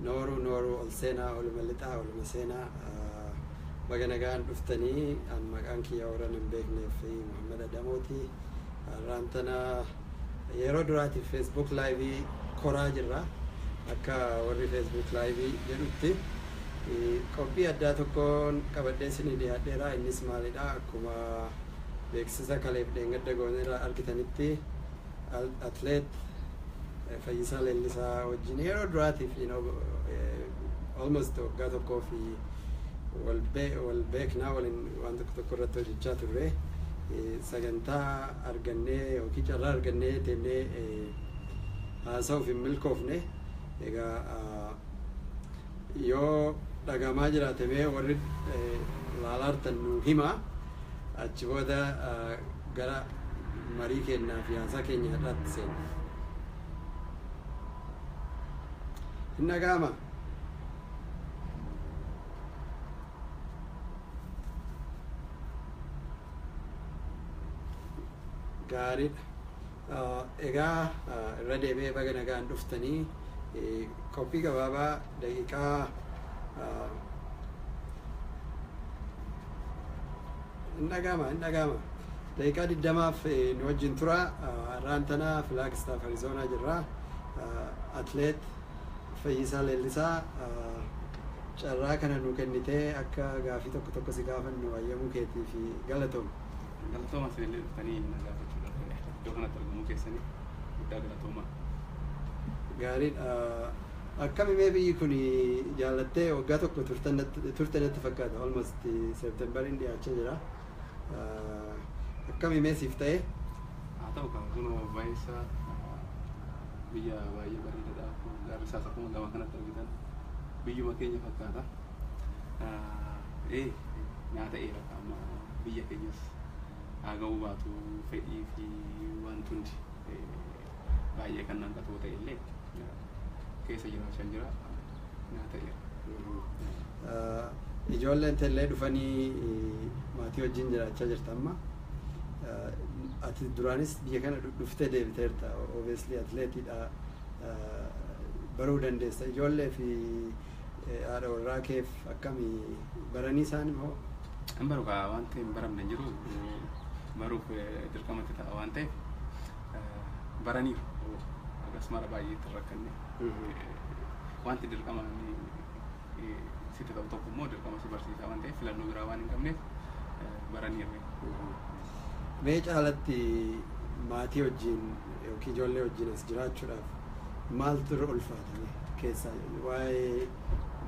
نورو السنة والملتا والمسينا بقنا كان بفتني عن مكان كي أوران بيكني في محمد دموتي رانتنا يرو دراتي فيسبوك لايفي كوراج الرا أكا وري فيسبوك لايفي جنوتي كوبي أداتو كون كبدسني دي هديرا إنس مالدا كما بيكسسا كليف دينغد دغونيرا أركتانيتي أتليت فيسال الليسا وجينيرو دراتي في almost got a coffee والبيك ناول وانت كرت جات الري سجنتا أرجعني أو كي جرار أرجعني تبني سو في ملكوفني إذا يو لقى ما جرى تبي ورد لالارت النوهما أجودا جرى مريكنا في أنساكين يهرت سين النجامة قارئ إجا ردي بي بغنا كان دفتني كوبي كبابا دقيقة النجامة دقيقة الدم في نوجين ترى رانتنا في لاكستاف أريزونا جرا أتليت فيسال الليسا شرا كنا نكنيته أكا غافي توك سيغافن نويمو كيتي في غلطهم أصلي الثاني نجافة دوغنا ترجمو كيسني غلطهما قارين كم يبي يكوني جالته وقاتك ترتنا تفكات almost سبتمبر إندي أشجرا كم يبي سيفتة atau kalau biasa biaya beri dah dari sasa pun gawa kana tergitan biaya makanya fakata nyata kama biaya kenyus agaw batu fedi fi 120 biaya kan nang katu ta ille kesa jira sanjira nyata ijoolleen tellee dhufanii maatii wajjin jiraachaa jirta amma ati duraanis biyya kana dhuftee deebiteerta obviously atleetiidha baruu dandeessa ijoollee fi haadha warraa keef akkamii baranii isaan immoo an baru ka waan ta'e baramne jiru baruuf dirqamatti ta'a waan ta'eef baraniiru akkasuma baay'eetti rakkanne wanti dirqama sitti ta'u tokko immoo dirqama si barsiisaa waan ta'eef filannoo biraa waan hin qabneef baraniiru. Mee caalatti maatii wajjin yookiin ijoollee wajjin as jiraachuudhaaf maaltu irra ulfaatame keessaa waa'ee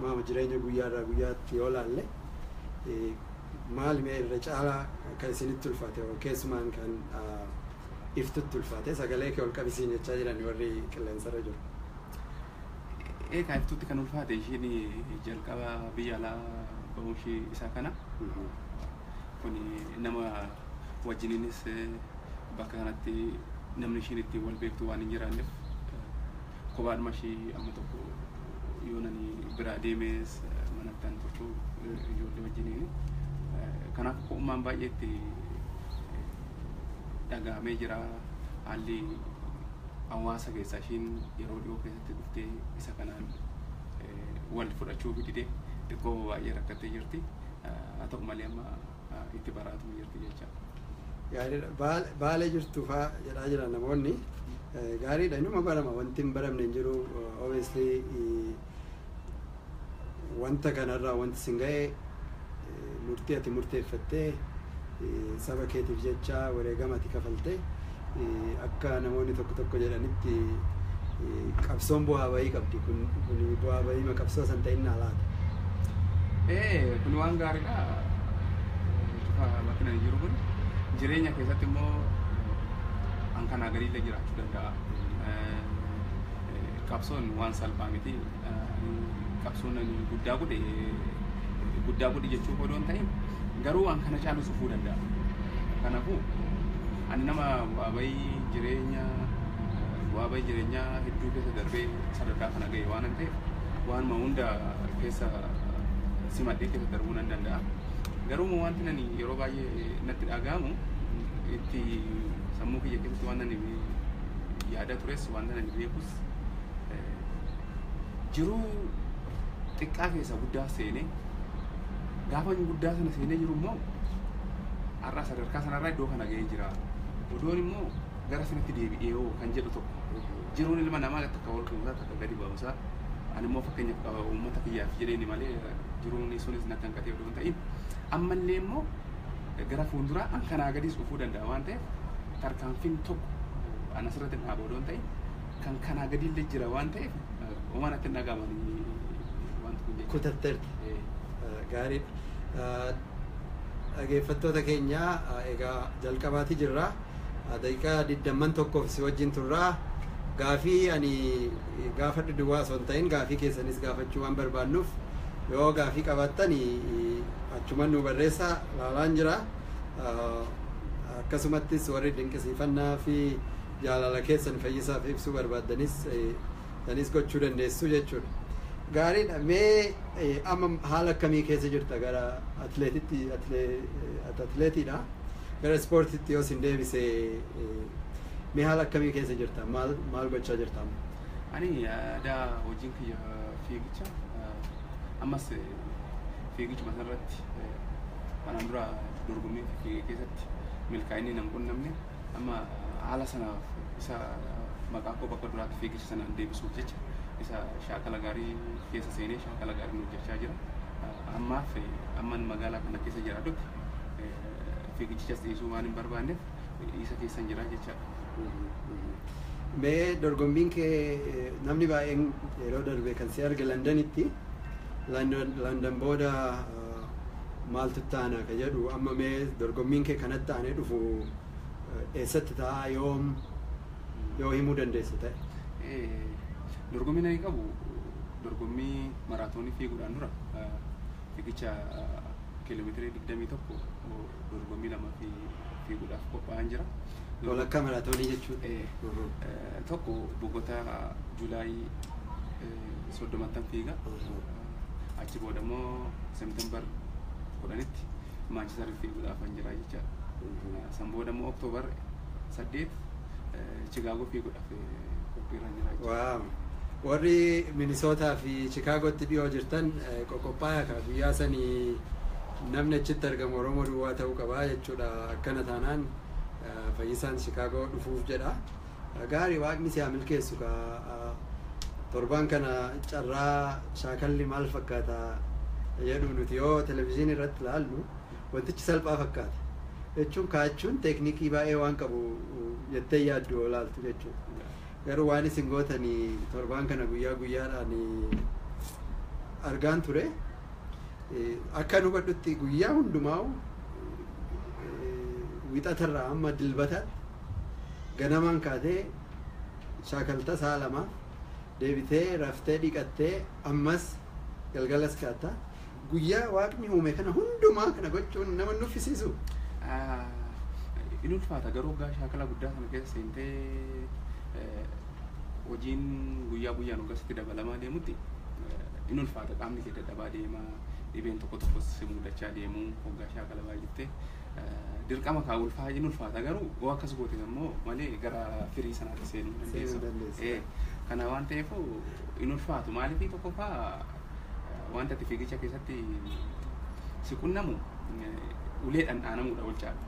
maama jireenya guyyaarraa guyyaatti yoo laalle maal mee irra caalaa kan isinitti ulfaate keessumaan kan iftutti ulfaate sagalee kee ol qabisiin jechaa jiran warri qilleensarra jiru. Iftutti kan ulfaate ishiin jalqaba biyya alaa bahuu ishii isaa kana kun nama wajjininis bakka kanatti namni ishiin itti wal beektu waan hin jiraanneef kophaadhuma ishii amma tokko yoo nani biraa deemes manattaan tokko ijoollee wajjiniin kanaaf ko'ummaan baay'eetti dhagahamee jira haalli hawaasa keessaa ishiin yeroo dhiyoo keessatti dhuftee isa kanaan wal fudhachuu didee xiqqoo baay'ee rakkattee jirti haa ta'u malee amma itti baraatu jirti jecha. Baalee jirtu fa'aa jedhaa jiran namoonni gaariidha inuma barama wanti hin baramne hin jiru obviously wanta kanarraa wanti sin ga'e murtii ati murteeffattee saba keetiif jecha wareegama ati kafaltee akka namoonni tokko jedhanitti qabsoon bu'aa bahii qabdi kun bu'aa bahii qabsoo san ta'in alaata. Kun waan gaariidha. Bakka jiru kun jireenya keessatti immoo hanqina galiillee jiraachuu danda'a. Qabsoon waan salphaa miti. Qabsoon guddaa godhe jechuu odoo hin ta'in garuu waan kana caalu sufuu danda'a. Kanaafuu ani nama bu'aa bahii jireenyaa hedduu keessa darbee sadarkaa kana ga'e waan ta'eef waanuma hunda keessa simadhee keessa darbuu nan danda'a. Garuu wanti nani yeroo baay'ee natti dhagahamu itti sammuu kiyya keessatti waan nani yaada tures waan nani beekus jiruu xiqqaa keessa guddaa seenee gaafa guddaa sana seenee jiru immoo har'a sadarkaa sanarraa iddoo kana ga'ee jira. Odoon immoo gara sanatti deebi'ee hoo kan jedhu tokko jiruun ilma namaa takka ol ka'uusaa takka gadi ba'uusaa ani immoo fakkeenyaaf qaba uummata kiyyaaf jedheeni malee jiruun sunis natti hanqatee odoo hin ta'in ammallee immoo gara fuulduraa an kanaa gadis dhufuu danda'a waan ta'eef tarkaanfiin tokko an asirratti dhaabuu odoo hin ta'in kan kanaa gadillee jira waan ta'eef uumaan atti hin dhagaamanii wanti kun jechuudha. Kutatteerti. Gaariidha. Dhaggeeffattoota keenya egaa jalqabaati jirra. Daqiiqaa 21 si wajjin turraa. Gaafii ani gaafadhu duwwaa osoo hin ta'in gaafii keessanis gaafachuu waan barbaannuuf yoo gaafii qabaattan achuman nu barreessaa laalaan jira. Akkasumattis warri dinqisiifannaa fi jaalala keessan fayyisaaf ibsuu barbaaddanis sanis gochuu dandeessu jechuudha. Gaariidha. Mee amma haala akkamii keessa jirta gara atleetiidha. Gara ispoortiitti yoo sin deebise mee haala akkamii keessa jirta? Maal gochaa jirta amma? Ani aadaa hojiin kiyya fiigicha ammas fiigichuma sanarratti kanaan dura dorgommii fiigee keessatti milkaa'inni nam qunnamne amma haala sanaaf isa maqaa koo bakka duraatti fiigicha sanaan deebisuuf jecha isa shaakala gaarii keessa seenee shaakala gaarii nu hojjechaa jira. Ammaaf amman magaalaa kana keessa jiraatutti fiigichichas dhiisuu waan hin barbaanneef isa keessan jira jechaadha. Mee dorgommiin kee namni baay'een yeroo darbe kan si arge Londanitti London booda maaltu taana ka jedhu amma mee dorgommiin kee kanatti taanee dhufu eessatti ta'a yoo himuu dandeessa ta'e? Dorgommiin ani qabu dorgommii maraatoonii fiiguudhaan dura fiigicha kiiloomeetirii 21 dorgommii 2 fiiguudhaaf qophaa'an jira. Walakkaa maraatoonii jechuudha. Tokko Bogotaa Juulaayii 30 fiiga. Achi booda immoo Seeptembar 10tti Maanchister fiiguudhaaf an jira jechaadha. San booda immoo Oktoobar 8 Chicaagoo fiiguudhaaf qophiirra jira jechaadha. Warri Minisootaa fi Chicaagootti dhiyoo jirtan qophaa'aa ka guyyaa sanii namni achitti argamu Oromoo duwwaa ta'uu qabaa jechuudha. Akkana taanaan fayyisaan Chicaagoo dhufuuf jedha. Gaarii waaqni si haa milkeessu ka torban kana carraa shaakalli maal fakkaata jedhu nuti yoo televizyiinii irratti ilaallu wantichi salphaa fakkaata. Jechuun kaachuun teeknikii baay'ee waan qabu jettee yaaddu ilaaltu jechuudha. Garuu waan isin gootanii torban kana guyyaa guyyaadhaan argaan ture. Akka nu hubadhutti guyyaa hundumaa wixatarraa amma dilbataatti ganamaan kaatee shaakalta sa'a lama deebitee raftee dhiqattee ammas galgalas kaata. Guyyaa waaqni uume kana hundumaa kana gochuun nama nuffisiisu. In ulfaata garuu gaa shaakala guddaa kana keessa seentee hojiin guyyaa guyyaan akkasitti dabalamaa deemutti in ulfaata qaamni kee dadhabaa deema dhibeen tokko tokkos mudachaa deemu hoggaa shaakala baay'attee dirqama kaa ulfaa in ulfaata garuu yoo akkas goote immoo malee gara firii sanaatti seenuu dandeessu. Kana waan ta'eef in ulfaatu maaliif tokko faa wanta ati fiigicha keessatti si qunnamu uleedhaan dhaanamuudha ol caala.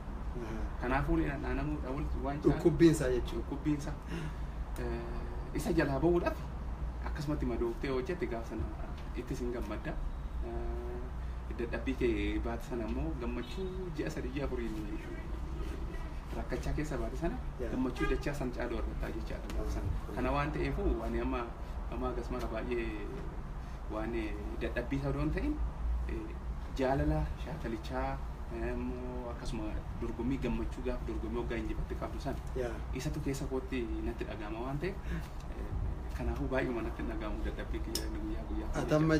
Kanaafuu uleedhaan dhaanamuudha ol waan caala. Dhukkubbiinsaa jechuudha. Dhukkubbiinsa isa jalaa bahuudhaaf akkasumatti madooftee hojjette gaafa sana itti sin gammadda. Dadhabbii kee baate sana immoo gammachuu ji'a 3-4 rakkachaa keessa baate sana gammachuu dachaa san caaluu argattaa jechaadha gaafa sana. Kana waan ta'eefu waan amma akkasumara baay'ee waan dadhabbii isaa odoon ta'in jaalala shaakalichaa akkasuma dorgommii gammachuu gaafa dorgommii hoggaa injifatte qabdu sana isatu keessa kootti natti dhagahama waan ta'eef kanaafuu baay'uma natti dhagahamu dadhabbii guyyaa guyyaa. Atamma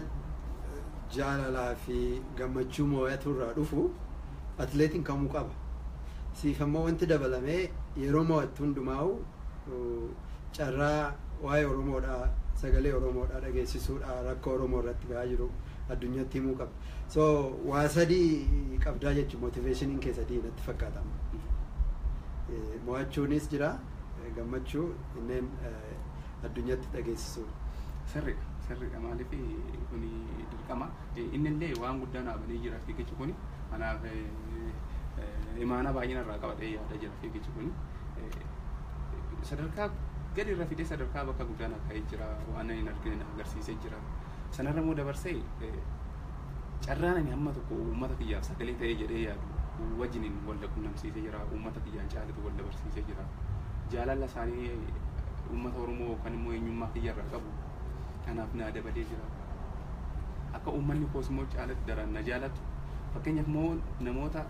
jaalalaa fi gammachuu moo'atu irraa dhufu atleetiin kamuu qaba. Siif ammoo wanti dabalamee yeroo moo'attu hundumaa'u carraa waa'ee Oromoodhaa sagalee Oromoodhaa dhageessisuudha rakkoo Oromoo irratti gahaa jiru addunyaatti himuu qaba. So waa sadii qabdaa jechuun motiveeshiniin kee sadii natti fakkaatama. Mo'achuunis jira gammachuu inneen addunyaatti dhageessisu. sirriidha maaliif kuni dirqama innillee waan guddaan dhaabanii jira fiigichi kuni kanaaf imaana baay'ina irraa qabatee yaada jira fiigichi kuni sadarkaa gadi irra fidee sadarkaa bakka guddaan akka jira waan hin argine agarsiisee jira sanarra immoo dabarsee carraan ani hamma tokko uummata kiyyaaf sagalee ta'ee jedhee yaadu wajjiniin wal quunnamsiisee jira uummata kiyyaan caalatu wal dabarsiisee jira jaalala isaanii uummata Oromoo kan immoo eenyummaa kiyyarraa qabu kanaaf na dabalee jira akka uummanni koos immoo caalatti daran na jaalatu fakkeenyaaf immoo namoota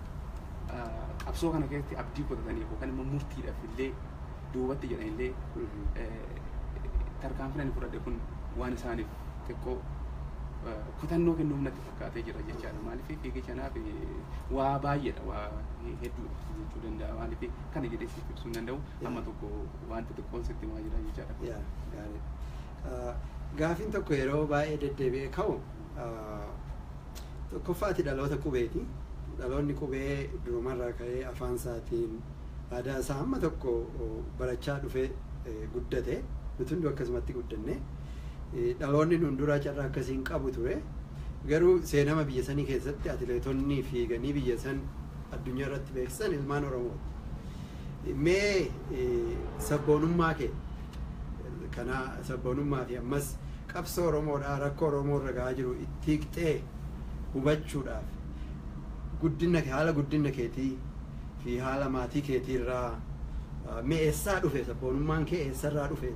qabsoo kana keessatti abdii kutatanii yookaan immoo murtiidhaaf illee duubatti jedhanillee tarkaanfii ani fudhadhe kun waan isaaniif xiqqoo kutannoo kennuuf natti fakkaatee jira jechaadha maaliif fiigichanaaf waa baay'eedha waa hedduudha jechuu danda'a maaliif kana jedhee siif ibsuu hin danda'u amma tokko wanta xiqqoon sitti maa jira jechaadha. Gaafiin tokko yeroo baay'ee deddeebi'ee ka'u tokkoffaati dhaloota qubeeti. Dhaloonni qubee durumarraa ka'ee afaan isaatiin aadaa isaa hamma tokko barachaa dhufee guddate nuti hundi akkasumatti guddanne. Dhaloonni nun duraa carraa akkasiin qabu ture garuu seenama biyya sanii keessatti atileetonni fiiganii biyya san addunyaa irratti beeksisan ilmaan Oromooti. Mee sabboonummaa kee kana sabboonummaa fi ammas qabsoo Oromoodhaa rakkoo Oromoo irra gahaa jiru itti hiiktee hubachuudhaaf haala guddina keetii fi haala maatii keetii irraa mee eessaa dhufe sabboonummaan kee eessarraa dhufe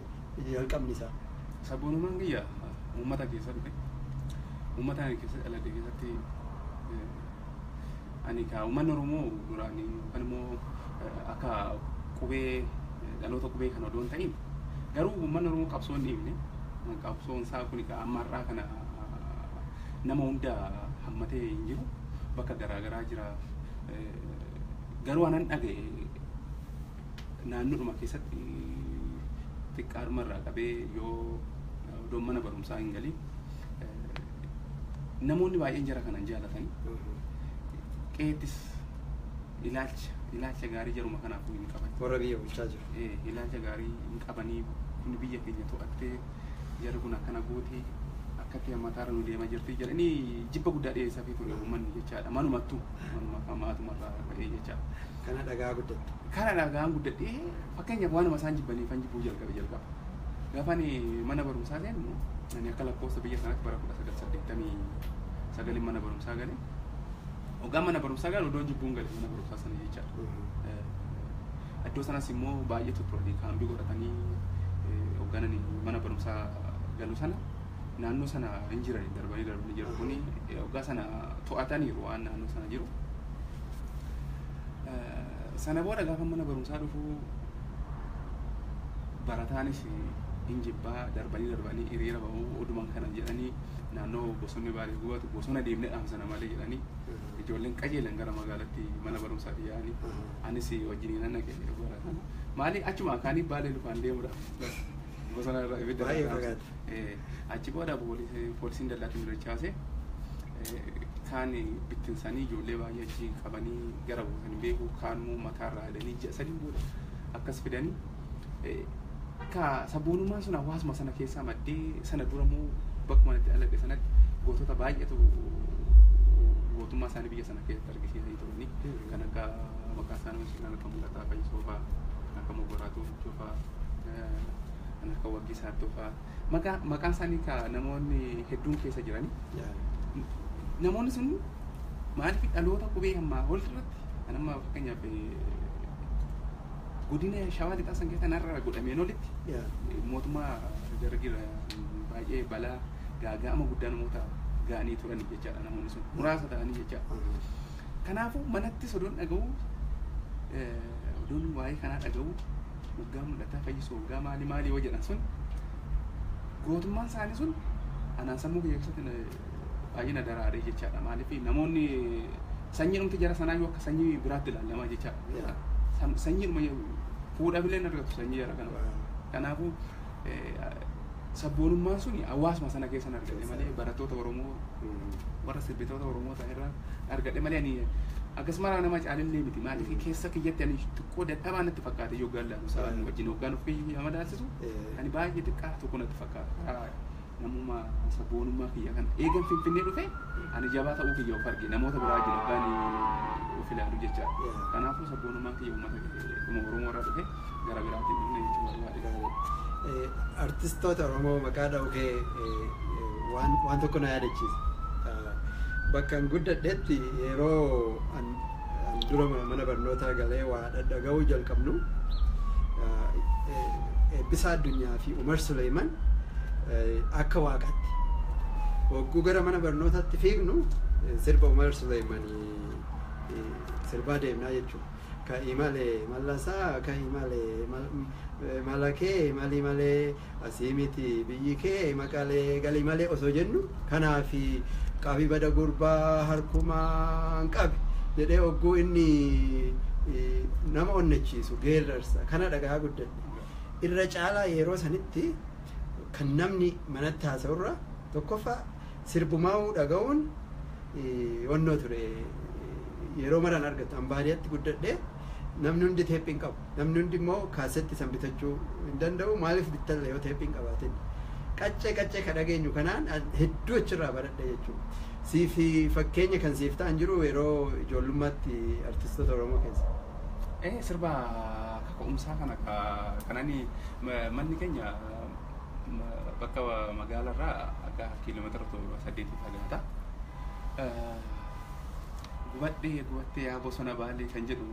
jalqabni isaa? Sabboonummaan kiyya uummata keessa dhufe uummata ani keessa dhaladhe keessatti ani ka uummanni Oromoo duraan yookaan immoo akka qubee dhaloota qubee kana odoon ta'in garuu uummanni Oromoo qabsoo hin dhiibne qabsoon isaa kun ammarraa kana nama hunda hammatee hin jiru bakka garaagaraa jira garuu anan dhaga'e naannoodhuma keessatti xiqqaadhumarraa qabee yoo odoon mana barumsaa hin galin namoonni baay'een jara kanan jaalatanii qeettis ilaalcha gaarii jaruma kanaaf hin qaban. Warra biyya bulchaa jiru. Ilaalcha gaarii hin qabanii kun biyya keenya to'attee jarri kun akkana gootee akkatti hammataarra nu deemaa jirti jedhanii jibba guddaa dhiyeessaa fi ture uummanni jechaadha manumattuu maatumarraa ta'ee jechaadha. Kana dhagaa guddadhe. Kana dhagaan guddadhee fakkeenyaaf waanuma isaan jibbanii fan jibbuu jalqabe gaafaan mana barumsaa seennu ani akka lakkoofsa biyya sanatti bara 1989 mana barumsaa galee hoggaan mana barumsaa galee odoon jibbuun galee mana barumsaa sana jechaadha. Iddoo sanas immoo baay'eetu ture kaambii godhatanii hoggananii mana barumsaa galu sana naannoo sana hin jirani darbanii jiru kuni hoggaa sana to'ataniiru waan naannoo sana jiru. Sana booda gaafa mana barumsaa dhufu barataanis hin jibbaa darbanii hiriira bahuu oduman kana jedhanii naannoo bosonni baalee gubatu bosona deemnee dhaamsana malee jedhanii ijoolleen qajeelan gara magaalaatti mana barumsaatti yaa'anii anis wajjiniin nan dhaqee baratan maali achuma akaanii baalee dhufaan deemudha bosona irraa ibidda achi booda poolisiin dallaatiin richaase kaan bittinsanii ijoollee baay'ee achi qabanii gara buusanii beeku kaanuu mataarraa hidhanii ji'a sadii booda akkas fidanii ka sabboonummaan sun hawaasuma sana keessaa maddee sana duramuu bakkuma itti dhaladhe sanatti gootota baay'eetu gootummaa isaanii biyya sana keessatti argisiisanii turanii kan akka maqaa isaanii kan akka Mul'ataa Fayyisoo fa'aa kan akka Mogoraatu Fa'aa kan akka Waggisaa fa'aa maqaan isaanii ka namoonni hedduun keessa jiranii namoonni sun maaliif dhaloota qubee ammaa walirratti kan amma fakkeenyaaf godina Shawaa Lixaa san keessa narra godhameen olitti mootummaa dargira baay'ee balaa gaaga'ama guddaa namoota ga'anii turan jechaadha namoonni sun muraasa ta'anii jechaadha. Kanaafuu manatti odoon dhaga'u odoon waa'ee kanaa dhaga'u waggaa Mul'ataa Fayyisoo waggaa maalii yoo jedhan sun gootummaan isaanii sun anaan sammuu kiyya keessatti baay'ee na daraaree jechaadha maaliif namoonni sanyii dhumti jara sanaa yoo akka sanyii biraatti ilaalamaa jechaadha. Sanyiidhuma fuudhaaf illee argatu sanyii jara kana. Kanaafuu sabboonummaan sun hawaasuma sana keessa argate malee barattoota Oromoo warra sirbitoota Oromoo ta'erraa argate malee ani akkasuma nama caalillee miti maaliif keessa kiyyatti ani xiqqoo dadhabaa natti fakkaate yoo gaallaan isaan wajjin hoggaan ofii nama daansisu ani baay'ee xiqqaa tokko natti fakkaata sabboonummaa kiyya kana eegan finfinnee dhufe ani jabaa ta'uu kiyya of arge namoota biraa jiru gaanii of ilaalu jecha kanaafuu sabboonummaa kiyya uummata Oromoo irraa dhufe gara biraatiin dhufne jechuudha. Artistoota Oromoo maqaa dha'uu waan tokko na yaadachiisa. Bakka an guddadhetti yeroo an dura mana barnootaa galee waa dhaga'uu jalqabnu Eebbisaa Addunyaa fi Umar Suleyman akka waaqatti wagguu gara mana barnootaatti fiignu sirba Umar Suleyman sirbaa deemnaa jechuudha. Ka imalee mallasaa ka imalee malakee mali malee asii miti biyyi kee maqalee galii malee osoo jennu kanaafi qabii bada gurbaa harkumaan qabi jedhee wagguu inni nama onnachiisu geerrarsa kana dhagaa guddadhe. Irra caalaa yeroo sanitti kan namni manatti haasa'urra tokkoffaa sirbumaa'uu dhaga'uun onnoo ture. Yeroo maraan argatu ambaadiyatti guddadhe namni hundi teephiin qabu. Namni hundi immoo kaasetti san bitachuu hin danda'u. Maaliif bittalla yoo teephiin qabaatin qaccee ka dhageenyu kanaan hedduu achirraa baradhe jechuudha. Siifi fakkeenya kan siif ta'an jiru yeroo ijoollummaatti artistoota Oromoo keessa. Sirba kaka'umsaa kanani manni keenya bakka magaalarraa akka kiiloomeetira 8 fagaata. Gubattee yaa bosona baalee kan jedhu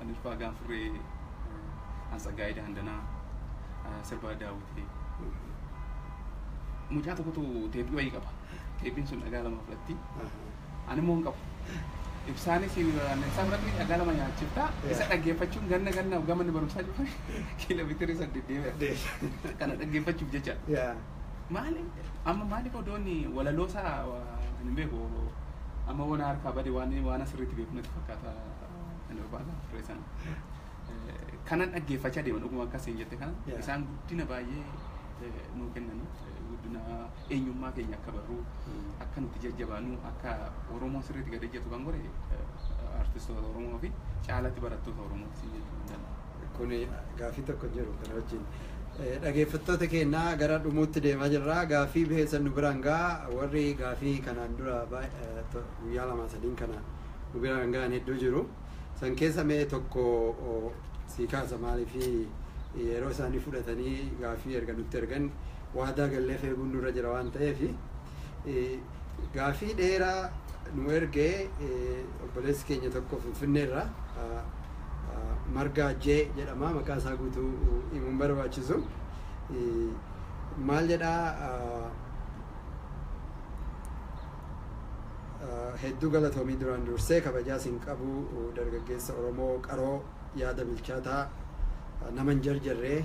Anilfaa Gaanfurree Ansagaayii Daandanaa sirba daawwitee. Mucaa tokkotu teephii wayii qaba. Teephiin sun dhagaa lama fudhatti. Ani immoo hin qabu. Ibsaanis ibsaa fudhatti dhagaa lama nyaachiftaa. Isa dhaggeeffachuun ganna gamanni barumsaa jiru kiiloomeetirii 8 deema. Kana dhaggeeffachuuf jecha. Maaliif odoonni walaloosaa hin beeku amma waan harkaa badee waan asirratti beeku natti fakkaata. Anilfaa Gaanfurree sana. Kanan dhaggeeffachaa deeman dhuguma akkasiin jette kana isaan guddina baay'ee nuu kennan. Guddina eenyummaa keenya akka barru akka nuti jajjabaannu akka Oromoo sirriitti gad ejjetu kan godhe artistoota Oromoo fi caalatti barattoota Oromoo jechuudha. Kun gaafii tokko jiru kana wajjin dhaggeeffattoota keenyaa gara dhumuutti deemaa jirra. Gaafii beesan nu biraan gaa warri gaafii kanaan dura guyyaa 2-3 kana nu biraan gaan hedduu jiru. San keessa mee tokko sii kaasa maaliifi yeroo isaanii fudhatanii gaafii erga nutti ergan waadaa gallee feeguun nurra jira waan ta'eef gaafii dheeraa nu ergee obboleessi keenya tokko Finfinneerra Margaa Jee jedhama maqaa isaa guutuu himuun barbaachisu maal jedhaa hedduu galatoomii duraan dursee kabajaa siin qabu dargaggeessa Oromoo qaroo yaada bilchaataa nama hin jarjarree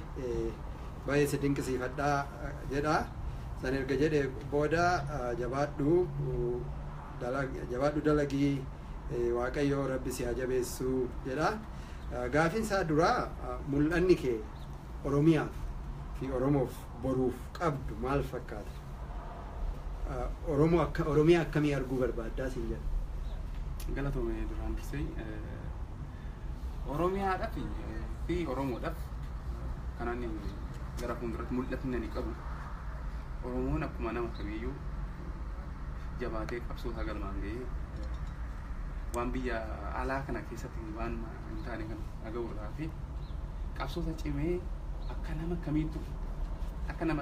baay'ee si dinqisiifadhaa jedha. San erga jedhe booda jabaadhu dalagii Waaqayyoo Rabbi si haa jabeessu jedha. Gaafiin isaa duraa mul'anni kee Oromiyaaf fi Oromoof boruuf qabdu maal fakkaata? Oromiyaa akkamii arguu barbaaddaa siin jedha. Galatoomee duraan dursee Oromiyaadhaaf fi Oromoodhaaf kanaan gara fuulduratti mul'atni ni qabu. Oromoon akkuma nama kamiyyuu jabaatee qabsoota galmaan ga'ee waan biyya alaa kana keessatti waan hin taane kan dhaga'uudhaa fi qabsoota cimee akka nama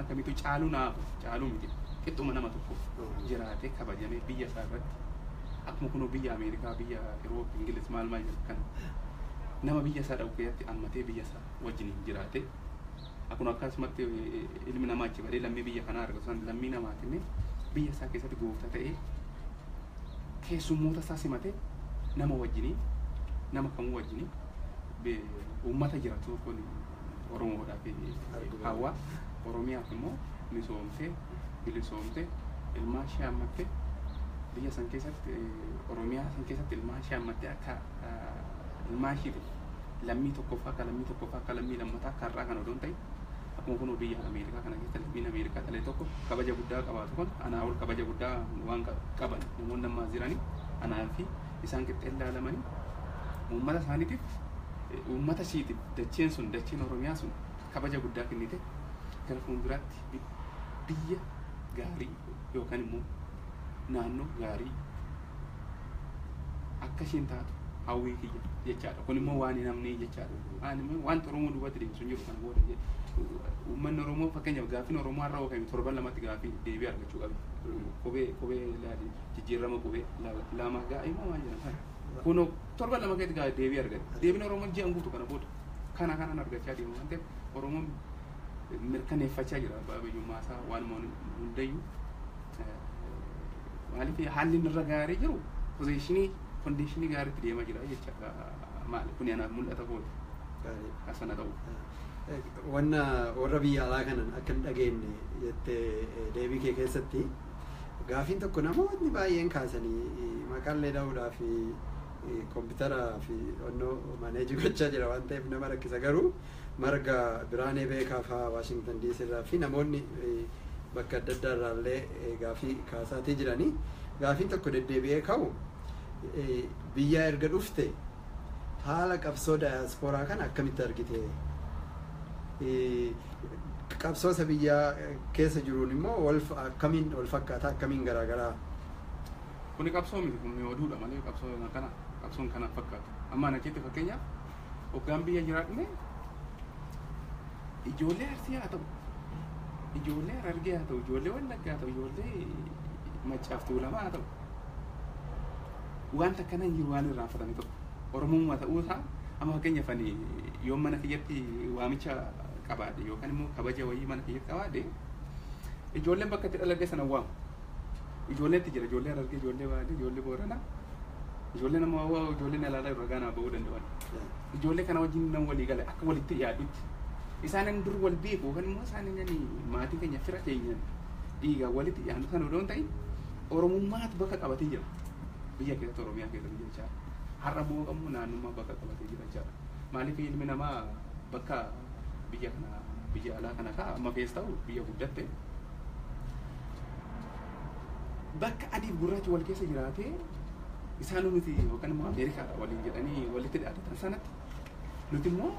kamiitu caaluu miti qixxuma nama tokko jiraatee kabajamee biyya isaa irratti akkuma kunoo biyya Ameerikaa biyya Euroopi Ingiliz maal kan nama biyya isaa dhaqu keessatti ammatee biyya isaa wajjiniin jiraate akkuma akkasumatti ilmi namaa achi badee lammii biyya kanaa argatu san lammii namaatiin biyya isaa keessatti gooftaa ta'ee keessummoota isaa simatee nama wajjinii nama kamuu wajjinii uummata jiraatu kun Oromoodhaa fi hawaa Oromiyaaf immoo misoomtee bilisoomtee ilmaa ishee hammattee biyya san keessatti Oromiyaa san keessatti ilmaa ishee hammattee akka ilmaa ishee lammii tokkoffaa akka lammii lammataa akka har'aa kan odoon ta'e akkuma kun biyya Ameerikaa kana keessatti lammiin Ameerikaa dhalee tokko kabaja guddaa qabaatu kun anaa ol kabaja guddaa waan qaban namoonni ammaa jiranii anaa fi isaan qixxee ilaalamanii uummata isaaniitiif uummata ishiitiif dacheen Oromiyaa sun kabaja guddaa kennite gara fuulduraatti biyya gaarii yookaan immoo naannoo gaarii akka isheen taatu hawwii kiyya jechaadha. Kun immoo waan hin hamne jechaadha. Wanta Oromoo duubatti deemsu hin jiru kana booda jedhe. Uummanni Oromoo fakkeenyaaf gaaffiin Oromoo har'a hookamee torban lamatti gaaffii deebii argachuu qabu. Kophee laali jijjiirama kophee lama gaa'ee moo maal jedhama. Kun torban lama keessatti gaa'ee deebii argate. Deebiin Oromoo ji'an guutuu kana booda kanaan argachaa deemu waan ta'eef Oromoon mirkaneeffachaa jira abbaa biyyummaa isaa waan hundayyuu. Maaliif haalli irra gaarii jiru kondiishinii gaariitti deemaa jira jecha maali kun anaaf mul'ata kooti asana ta'u. Wanna warra biyya alaa kanan akka hin dhageenye jettee deebii kee keessatti gaafiin tokko namoonni baay'een kaasanii maqaallee dha'uudhaa fi kompiitaraa fi onnoo maneejii gochaa jira waan ta'eef nama rakkisa. Garuu marga Biraanee Beekaa fa'aa Waashingtan DC irraa fi namoonni bakka adda addaa irraallee gaafii kaasaatii jiranii gaafiin tokko deddeebi'ee ka'u biyya erga dhufte haala qabsoo daayaspooraa kana akkamitti argite? Qabsoosa biyyaa keessa jiruun immoo akkamiin wal fakkaata akkamiin garaagaraa? Kuni qabsoo miti kun oduudha malee qabsoon kana fakkaata. Amma ana keetti fakkeenyaaf hoggaan biyya jiraadhne ijoollee Arsii haa ta'u, ijoollee Harargee haa ta'u, ijoollee Wallaggaa haa ta'u, ijoollee Maccaaf Tuulamaa haa ta'u wanta akkana hin jiru waan irraanfatame tokko Oromummaa ta'uu isaa amma fakkeenyaaf ani yoo mana kiyyatti waamicha qabaadhe yookaan immoo kabaja wayii mana kiyyatti qabaadhe ijoolleen bakka itti dhalagge sana waamu. Ijoolleetti jira ijoollee Harargee, ijoollee Baalee, ijoollee Booranaa, ijoollee nama hawaa, ijoollee Alaalaa irra gaanaa ba'uu danda'an. Ijoollee kana wajjin nama walii gale akka walitti dhiyaadutti isaan dur wal beeku yookaan immoo isaan maatii keenya fira keenyan dhiigaa walitti dhiyaatu sana odoo hin ta'in Oromummaatu bakka qabatee jira. Biyya keessatti Oromiyaa keessatti jechaadha. Har'a boo qabu naannummaa bakka qabatee jira jechaadha. Maaliif ilmi namaa bakka biyya alaa kana kaa amma keessa ta'u biyya guddatte bakka adiif gurraachi wal keessa jiraatee isaan nuti yookaan immoo Ameerikaadha waliin jedhanii walitti dhiyaatan sanatti nuti immoo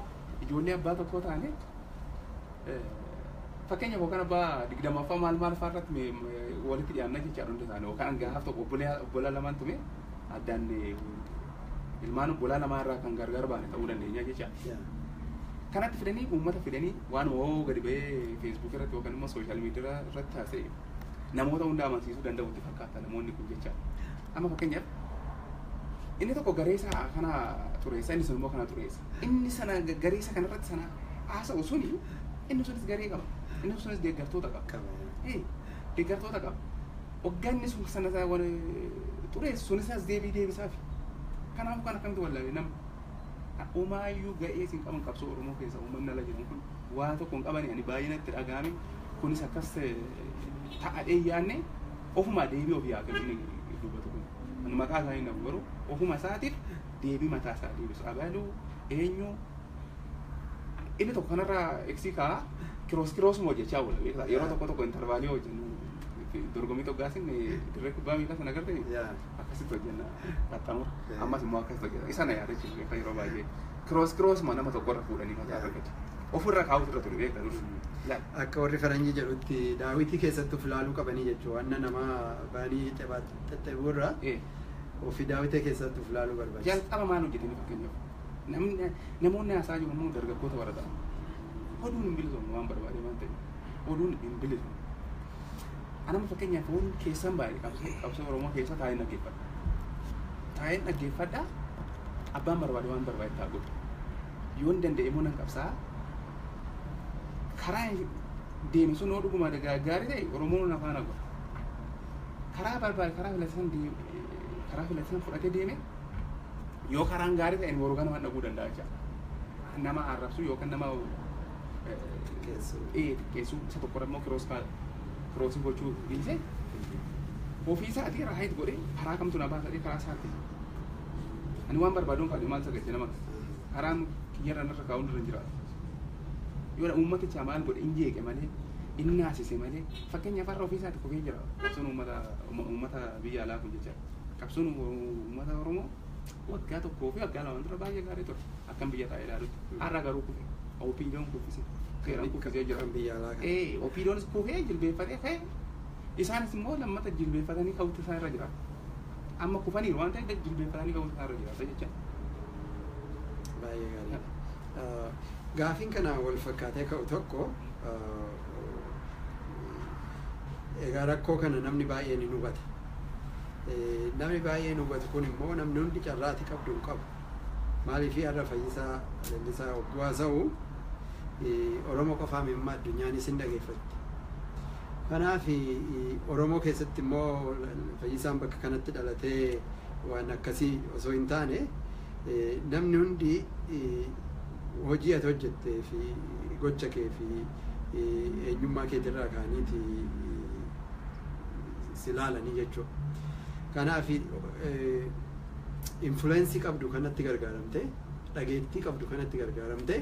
ijoollee abbaa tokkoo taane fakkeenyaaf yookaan abbaa 20ffaa maal fa'aarratti walitti dhiyaanna jechaadha hundi isaanii yookaan gaaf tokko obbolaa lamaan tume addaan ilmaan obbolaa lamaa irraa kan gargar baane ta'uu dandeenya jechaadha. Kanatti fidanii uummata fidanii waan gadi ba'ee Facebook irratti yookaan immoo sooshaal miidiyaa irratti haasa'e namoota hunda amansiisuu danda'utti fakkaata namoonni kun jechaadha. Amma fakkeenyaaf inni tokko gareessa kana xureessa inni sun immoo kana xureessa. Inni sana gareessa kanarratti sana haasa'u suni inni sunis garee qaba. Inni sunis deeggartoota qaba. Deeggartoota qaba. Hogganni sun sana xureessu sunis as deebisaafi. Kanaafuu kan akkamitti wallaalee nama Umaayyuu ga'ee sin qaban qabsoo Oromoo keessa uummanni ala jiran kun waan tokko hin qabani ani baay'inatti dhaga'ame kunis akkas ta'adhee yaanne ofuma deebii ofii haa kennu dubbatu kun. Ani maqaa isaa hin dhabu garuu ofuma isaatiif deebii mataa isaa deebisu. Abaluu eenyu inni tokko kanarraa eegsii ka'a kiroosuma hojjechaa oola beektaa yeroo tokko intarvaalii hojjennu dorgommii toggaasin dirree kubbaa miilaa sana agartee akkasitti hojjenna qaxxamura ammas immoo akkas hojjeta isa na yaadachiisu beektaa yeroo baay'ee kiroosuma nama tokkorra fuudhanii mataa irra gadi ofirra kaa'utu irra ture beektaa dur. Akka warri faranjii jedhutti daawitii keessatti of ilaaluu qabanii jechuudha wanna nama baanii xaxxabuurra ofii daawitee keessatti of ilaaluu barbaachisa. Jalqaba maal hojjetanii fakkeenyaaf namoonni haasaa jiru immoo dargaggoota warra ta'an oduun hin bilisoomne waan barbaade waan ta'e oduun hin bilisoomne. Anama fakkeenyaaf waan keessan baay'ee qabsoo Oromoo keessa taa'ee dhaggeeffadha. Taa'ee dhaggeeffadha abbaan barbaade waan barbaade ta'a godhu. Yoo hin danda'e immoo nan qabsaa karaa deeme sun yoo dhuguma gaarii ta'e Oromoon afaan agwa. Karaa barbaade karaa filatan fudhatee deeme yoo karaan gaarii ta'e warra ganamaan dhaguu danda'a jecha. Nama arrabsu yookaan nama keessu isa tokko immoo kiroosii gochuu dhiise ofii isaatii raayit godhee karaa kamtu na baasadhee karaa isaatti ani waan barbaaduun qabu maal sagalte nama karaan kiyyarra narra kaa'uun irra jira yoo uummaticha maal godhe inni jeeqe malee inni naasise malee fakkeenyaaf har'a ofii isaatti kofee jira qabsoon uummata biyya alaa kun jecha qabsoon uummata Oromoo waggaa tokkoo fi waggaa lamaan dura baay'ee gaarii ture akkam biyya taa'ee ilaalutti har'a garuu kufe opiidiyoon kuffise seeraan kuffisee jira biyya alaa opiidiyoonis kufee jilbeeffatee ka'e Isaanis immoo lammata jilbeeffatanii ka'uutu isaan irra jira. Amma kufaniiru waan ta'eef jilbeeffatanii ka'uutu isaan irra jira jecha. Baay'ee gaarii. Gaafiin kana wal fakkaatee ka'u tokko egaa rakkoo kana namni baay'een hin hubata. Namni baay'een hubatu kun immoo namni hundi carraati qabdu hin qabu. Maaliif har'a Fayyisaa Leellisaa hogguu haasa'u Oromoo qofaa mimmaa addunyaanis hin dhageeffatti. Kanaaf Oromoo keessatti immoo Fayyisaan bakka kanatti dhalatee waan akkasii osoo hin taane namni hundi hojii ati hojjettee fi gocha kee fi eenyummaa keetirraa ka'aniiti si ilaalanii jechuudha. Kanaaf influensii qabdu kanatti gargaaramte, dhageettii qabdu kanatti gargaaramte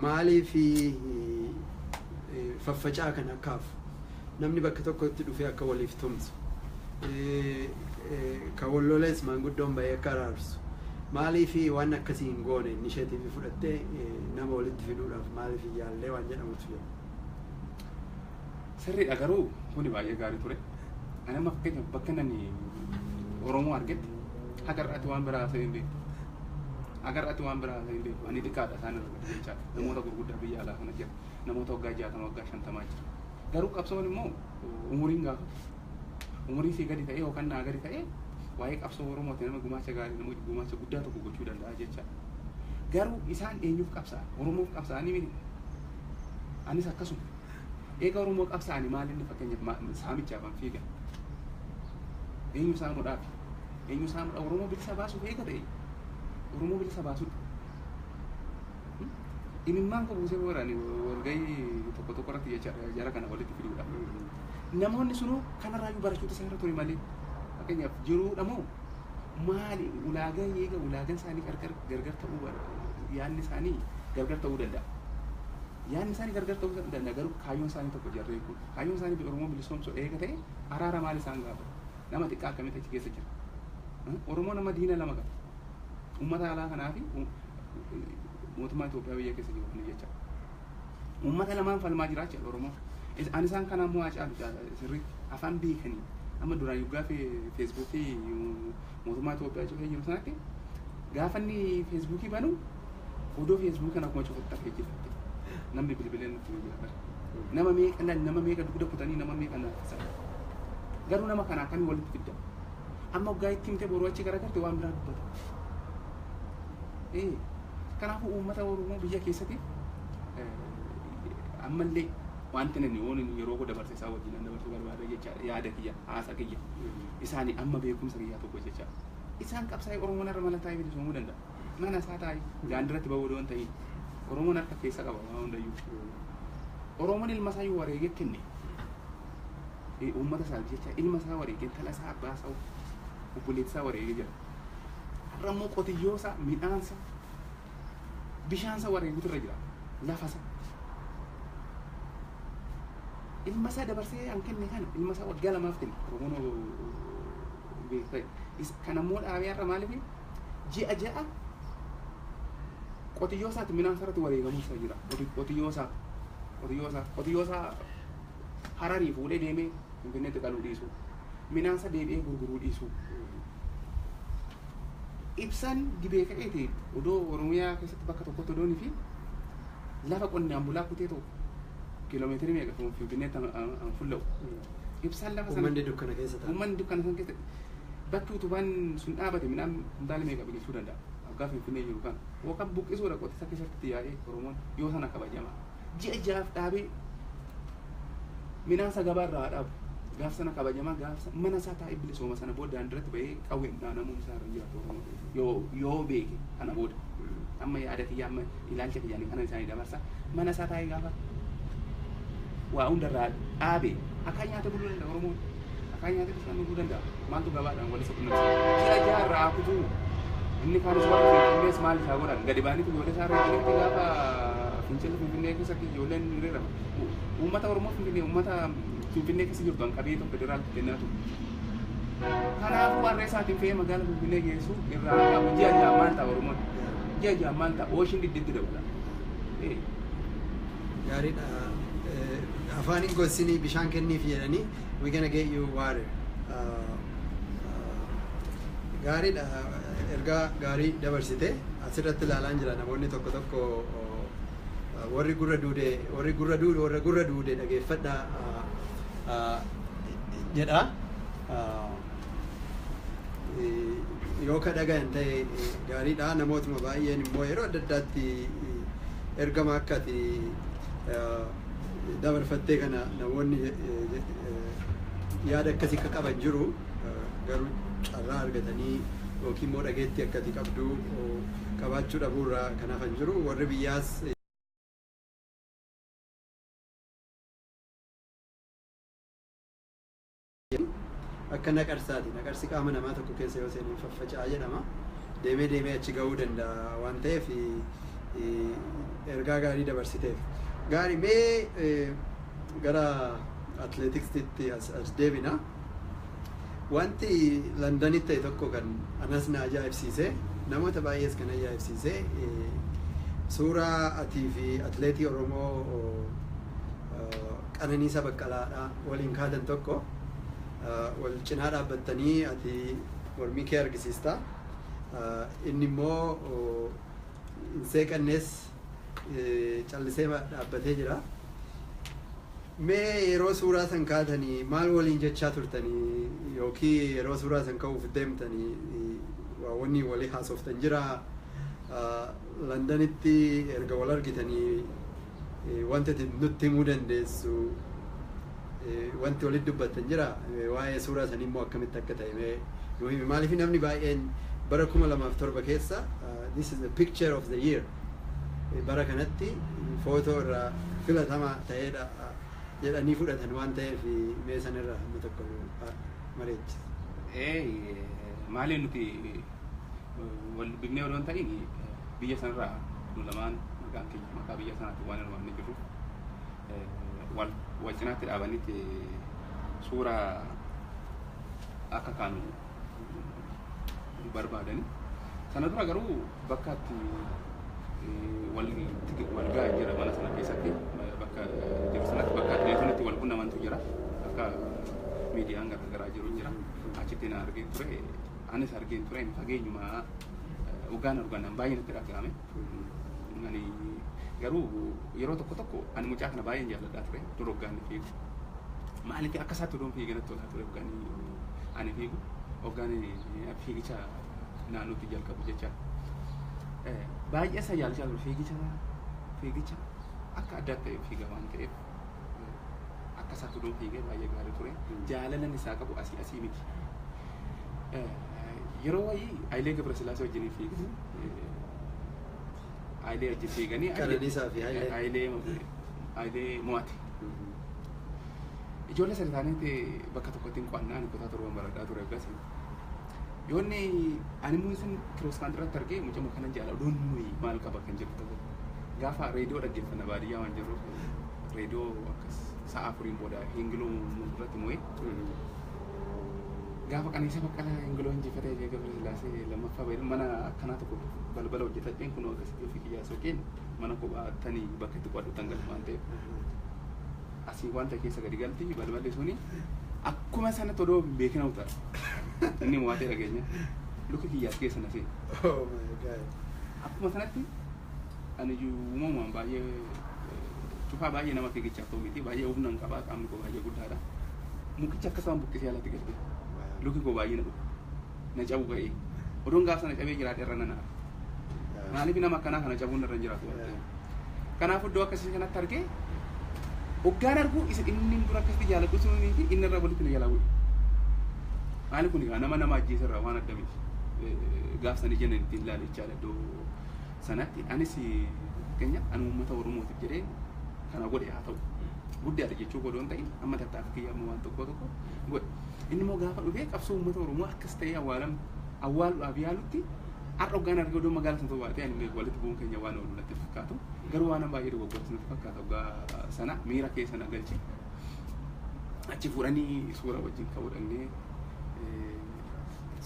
maaliif faffacaa kan akkaaf namni bakka tokkotti dhufee akka waliif tumsu ka wallolees maanguddoon bahee akka araarsu maaliif waan akkasii hin goone inni isheetiif fudhattee nama walitti fiduudhaaf maaliif yaallee waan jedhamutu jira. Sirriidha garuu kuni baay'ee gaarii ture. Ani amma fakkeenyaaf bakka nani Oromoo argetti agarratti waan biraa haasa'ee hin beeku. Agarratti waan biraa haasa'ee hin beeku. Ani xiqqaadha isaan irra jecha namoota gurguddaa biyya alaa kana jira. Namoota waggaa 60 waggaa 50 jira. Garuu qabsoon immoo umuriin gaafata. Umurii si gadi ta'ee yookaan naa gadi ta'ee waa'ee qabsoo Oromooti nama gumaacha gaarii nama gumaacha guddaa tokko gochuu danda'a jecha. Garuu isaan eenyuuf qabsa'a? Oromoof qabsa'anii miti. Anis akkasuma. Eega Oromoo qabsa'anii maal inni fakkeenyaaf saamichaafan fiigan. Eenyu saamuudhaaf? Eenyu saamuudhaaf Oromoo bilisa baasuuf eega ta'e. Oromoo bilisa baasuudha. Imimmaan qabu buusee boorani walgahii tokko tokko irratti jara kana walitti fiduudha. Namoonni sunuu kanarraayyuu barachuutu isaan irra ture malee fakkeenyaaf jiruudha moo maali ulaagaa eega ulaagaan isaanii gargar ta'uu yaadni isaanii gargar ta'uu danda'a. Yaadni isaanii gargar ta'uu danda'a garuu kaayyoon isaanii tokko jarree kun kaayyoon isaanii Oromoo bilisoomsuu eega ta'e araara maal isaan gaafata nama xiqqaa akkamitti achi keessa jira. Oromoo nama diina lama qaba. Uummata alaa kanaa fi mootummaa Itoophiyaa biyya keessa jiru kun jecha. Uummata lamaan falmaa jiraachaa Oromoo. Ani isaan kana immoo caalu sirriitti afaan beekanii amma duraan yoggaa feesbuukii mootummaa Itoophiyaa cufee jiru sanatti gaafa inni feesbuukii banu odoo feesbuukii kana akkuma cufatta ta'ee jirti. Namni bilbileen nutti jira. Nama meeqa dugda kutanii nama meeqa naafisa. Garuu nama kana akkamii walitti fidda. Amma waggaa itti himtee boruu achi garagarte waan biraa dubbata. Kanaafuu uummata Oromoo biyya keessatti ammallee wanti nani ooni yeroo ko dabarse isaa wajjin dabarsu barbaada jecha yaada kiyya haasa kiyya isaanii amma beekumsa kiyyaa tokko jecha isaan qabsaa'ee Oromoon irra mala taa'ee bilisoomuu danda'a. Mana isaa taa'ee gaandiratti bahuu doon ta'ee Oromoon harka keessa qaba waan hundayyuu. Oromoon ilma isaa yoo wareegee kenne uummata isaa jecha ilma isaa wareegee tala isaa abbaa isaa obboleettii isaa wareegee jira. Har'a immoo qotiyyoo isaa midhaan isaa bishaan isaa wareeguutu irra jira lafa isaa. Ilma isaa dabarsee an kenne kana ilma isaa waggaa lamaaf kenne Oromoon beekta'e. Kan ammoo dhaabee har'a maaliif ji'a qotiyyoo isaatti midhaan isaatti wareegamuu isaa jira. Qotiyyoo isaa Hararii fuudhee deemee Finfinneetti qaluu dhiisu. Midhaan isaa deebi'ee gurguruu dhiisu. Ibsaan gibee ka'eeti odoo Oromiyaa keessatti bakka tokkotti odoonii fi lafa qonnaan bulaa kutee ta'u kiiloomeetirii meeqa Finfinneetti an fulla'u. Ibsaan lafa sana uummanni dukkana keessa ta'a. Uummanni dukkana sana keessa bakki utubaan sun dhaabate midhaan kuntaala meeqa biqilchuu danda'a. Waggaa Finfinnee jiru kan yookaan buqqisuudha qotisa keessatti yaa'ee Oromoon yoo sana kabajama. Ji'a ja'aaf dhaabee midhaan isa gabaarraa dhaabu. Gaaf sana kabajamaa gaaf mana isaa taa'ee bilisooma sana booda daandiratti bahee qawween naannoo isaa irra jiraatu yoo beeke kana booda amma yaada kiyya amma ilaalcha kiyyaanii kana isaanii dabarsa mana isaa taa'ee gaafa waa hundarraa dhaabee akka nyaata buluu danda'a Oromoon akka nyaata bishaan buluu danda'a maaltu gabaadhaan wal isa qunnamsiisa ji'a jaarraa kutuu inni kaanis warra Finfinnees maal isaa godhan gadi baaniitu ijoollee isaa irra gaafa Finfinnee Finfinnee keessatti ijoolleen hiriirama uummata Oromoo uummata Finfinnee keessa jirtu hanqabee tokko federaal kennaatu. Kanaafuu warra isaatiin fe'ee magaalaa Finfinnee geessu irraa qabu ji'a ja'a maal ta'a Oromoon ji'a ja'a maal ta'a ooshin diddiitti dabala. Gaariidha. afaan hin gossinii bishaan kenniif jedhanii we gonna get you water. Gaariidha ergaa gaarii dabarsite asirratti ilaalaan jira namoonni tokko tokko warri gurra duude dhageeffadhaa jedha. Yoo ka dhagayan ta'e gaariidha. Namootuma baay'een immoo yeroo adda addaatti ergama akka ati dabarfattee kana namoonni yaada akkasii akka qaban jiru garuu carraa argatanii yookiin immoo dhageetti akka ati qabdu qabaachuu dhabuurraa kanaaf hin jiru. Warri biyyaas akka naqarsaati. Naqarsi qaama namaa tokko keessa yoo seenee faffaca'aa jedhama. Deemee achi gahuu danda'a waan ta'eef ergaa gaarii dabarsiteef. Gaarii mee gara atleetiksitti as deebina. Wanti Londanitti ta'e tokko kan anas na ajaa'ibsiise namoota baay'ees kan ajaa'ibsiise suuraa atii fi atleetii Oromoo Qananiisaa Baqqalaadhaa waliin kaatan tokko wal cinaa dhaabbattanii ati mormii kee argisiista. Inni immoo hin seeqannes callisee dhaabbatee jira. Mee yeroo suuraa san kaatanii maal waliin jechaa turtanii yookiin yeroo suuraa san ka'uuf deemtanii wanni walii haasoftan jira? Londanitti erga wal argitanii wanti nutti himuu dandeessu wanti walitti dubbattan jira? Waa'ee suuraa sanii immoo akkamitti akka ta'e mee nuu himi. Maaliif namni baay'een bara 2007 keessa this is the picture of the year bara kanatti footoo irraa filatamaa ta'eedha jedhanii fudhatan waan ta'eef mee sanirraa hamma tokko mareechi. Maaliin nuti wal dubbifnee odoo hin ta'in biyya sanarraa nu lamaan maqaan keenya maqaa biyya sanaatti waan hirmaannee jirruuf wal cinaatti dhaabanitti suuraa akka kaanu barbaadani. Sana dura garuu bakka itti wal gahaa jira mana sana keessatti bakka jiru sanatti bakka atleetonni wal quunnamantu jira. Akka miidiyaan garaagaraa jiru jira. Achitti na argee ture. Anis argee ture fageenyuma argaan baay'ee natti dhagahame. Ani garuu yeroo tokko ani mucaa kana baay'een jaalladhaa ture. Dur hoggaan fiigu. Maaliif akka isaatti odoon fiigee natti tolaa ture hoggaan ani fiigu. Hoggaan fiigicha naannootti jalqabu jecha. Baay'ee isa jaalachaa ture fiigicha akka adda ta'e fiiga waan ta'eef akka isaatti odoon fiigee baay'ee gaarii ture. Jaalalan isaa qabu asii miti. Yeroo wayii Hayilee Gabrasillaasee wajjin fiigu. Hayilee wajjin fiiganii Qananiisaa fi Hayilee mo'ate. Ijoollee sadii taanitti bakka tokkotti hin qo'annaan kutaa torban baradhaa ture akkasii. Yoonni ani muuziin kiroos kaantirratti argee mucama kanan jaalladhu doonii maal qaba kan jedhu ta'u. Gaafa reediyoo dhaggeeffanna baadiyyaa waan jirruuf reediyoo akkas sa'a afuriin booda hingiloo irratti moo'ee. Gaafa Qananiisaa Baqqalaa hingiloo injifatee Hayilee Gabrasillaasee lammaffaa baay'ee mana akkanaa tokko balbala hojjetadheen kun akkasitti ofii kiyyaa soqeen mana kophaatanii bakka itti qo'adhutan galu waan ta'eef. Asii wanta keessa gadi galti balballi suni akkuma sanatti odoo beekina utaa inni mo'atee dhageenya luka kiyyaas keessa na seena. Akkuma sanatti ani uumamumaan baay'ee cufaa baay'ee nama fiigichaaf ta'u miti baay'ee humna qabaa qaamni koo baay'ee guddaadha. Mukicha akka isaan buqqisee alatti galtee luki koo baay'ee na dhufu na cabu ga'ee odoon gaaf sana cabee jiraate irra na maaliif nama akkanaa kana cabuun irra jiraatu kanaaf iddoo akkasii kanatti argee hoggaan argu inni dura akkasitti jaaladhu sunii fi inni irra walitti na jalaa bu'e. Maali kun nama ajjeesa irraa waan adda miti. Gaaf sana jenna ittiin ilaale jechaadha iddoo sanatti. Anis keenya ani uummata Oromootiif jedhee kana godhe haa ta'u. Guddaadha jechuu godhu hin ta'in amma tattaaffii kiyyaa waan tokko godhe. Inni immoo gaafa dhufee qabsoo uummata Oromoo akkas ta'ee awwaaluudhaaf yaalutti har'a hoggaan argee odoo magaalaa sana baatee ani walitti bu'uun keenya waan oolu natti fakkaatu. Garuu waan baay'ee dogoggorsa natti fakkaata hoggaa sana miira keessa na galche. Achi fuudhanii suura wajjin ka'uudhaanii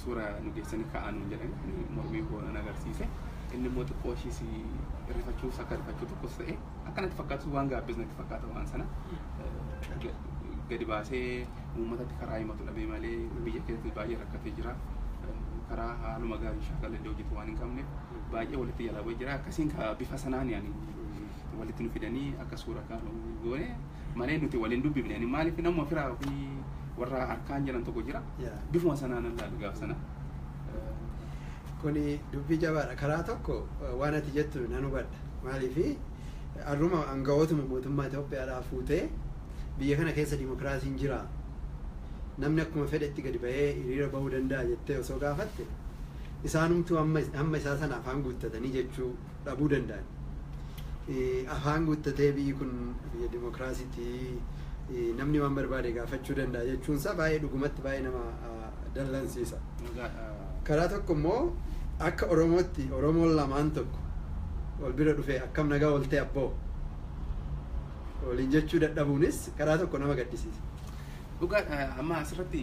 suura nu geessanii ka'aa nuun jedhanii mormii koo nan agarsiise. inni immoo xiqqoo ishiis rifachuus akka rifachuu tokkos ta'e akkanatti fakkaatu waan gaabbis natti fakkaata waan sana gadi baasee uummatatti karaa himatu dhabee malee biyya keessatti baay'ee rakkatee jira. Karaa haaluma gaarii shaakala illee hojjetu waan hin qabneef baay'ee walitti jalaa jira. Akkasiin bifa sanaan yaani walitti nu fidanii akka suura kaanu goone malee nuti waliin dubbifne ani maaliif nama firaa fi warra harkaan jiran tokko jira. Bifuma sanaan ilaalu gaaf sana. Kuni dubbii jabaadha. Karaa tokko waan ati jettu nan hubadha. Maaliif har'uma aangawootuma mootummaa Itoophiyaadhaa fuutee biyya kana keessa dimokiraasiin jira. Namni akkuma fedhetti gadi bahee hiriira bahuu danda'a jettee osoo gaafatte isaanumtuu hamma isaa sana afaan guuttatanii jechuu dhabuu danda'an. Afaan guuttatee biyyi kun biyya dimokiraasiitii namni waan barbaade gaafachuu danda'a jechuunsaa baay'ee dhugumatti baay'ee nama dallansiisa. Karaa tokko immoo akka Oromootti Oromoon lamaan tokko wal bira dhufee akkam nagaa ooltee abboo waliin jechuu dadhabuunis karaa tokko nama gaddisiisa. Dhugaa amma asirratti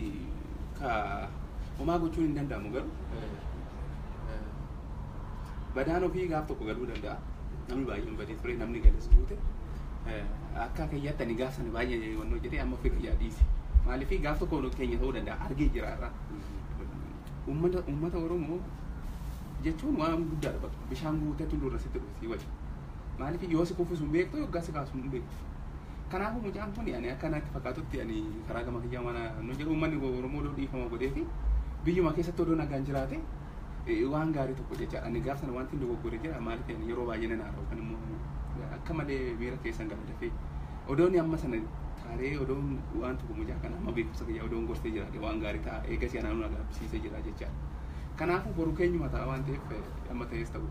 homaa gochuun hin danda'amu garuu badaan ofii gaaf tokko galuu danda'a. Namni baay'een badee ture namni galas guute akka kiyyaatti ani gaaf sana baay'ee wannoo jedhee amma ofii kiyyaa dhiise. Maaliif gaaf tokko keenya ta'uu danda'a argee jira irraa. Uummata Oromoo jechuun waan guddaadha bakka bishaan guutee tullurra sitti dhufti wajji. Maaliif yoo si kuffisu hin beektu yoggaa si kaasu hin beektu. Kanaafuu mucaan kun akkanatti fakkaatutti karaa gama kiyyaa mana nu jedhu uummanni Oromoo dhiifama godhee fi biyyuma keessatti odoo nagaan jiraate waan gaarii tokko jechaadha. Ani gaaf sana wanti dogoggoree jira maaliif yeroo baay'ee nan haara'u kan immoo akka malee miira keessan gala dafee odoon amma sana taaree odoon waan tokko mucaa kana amma beekumsa kiyyaa odoon gorsee jiraate waan gaarii ta'a eegas yaanaan nu agarsiisee jira jechaadha. Kanaafuu boruu keenyuma ta'a waan ta'eef amma ta'es ta'u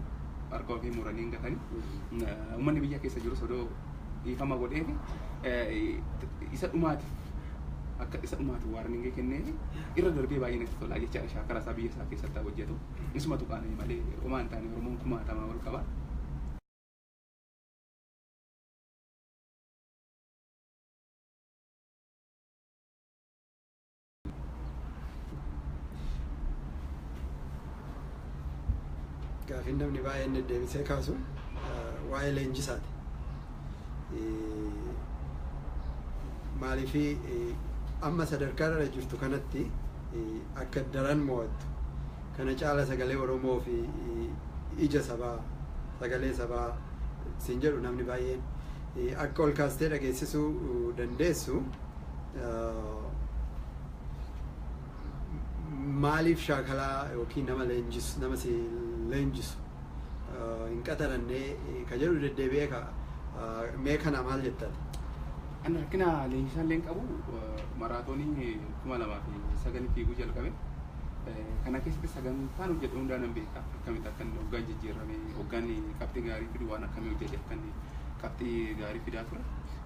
harka ofii muranii hin gatanii uummanni biyya keessa jirus odoo dhiifama godhee isa dhumaatiif akka isa dhumaatiif waarningee kennee irra darbee baay'ee natti tolaa jechaadha. Shaakala isaa biyya isaa keessatti hojjetu isumatu qaana'e malee homaa hin taane Oromoon kumaatamaa ol qaba. Gaafin namni baay'een deddeebisee kaasu waa'ee leenjisaati. Maaliif amma sadarkaa irra jirtu kanatti akka daran mo'attu kana caala sagalee Oromoo fi ija sabaa sagalee sabaa siin jedhu namni baay'een akka ol kaastee dhageessisuu dandeessu maaliif shaakalaa yookiin nama leenjisu nama si leenjisu hin qaxarannee ka jedhu deddeebi'ee mee kana maal jettan? Ani rakkina leenjisaan leen qabu maraatoonii 2009 fiiguu jalqabe. Kana keessatti sagantaan hojjetu hundaan hin beeka. Akkamitti akka hoggaan jijjiirame hoggaan qabxii gaarii fidu waan akkamii hojjete akka qabxii gaarii fidaa ture.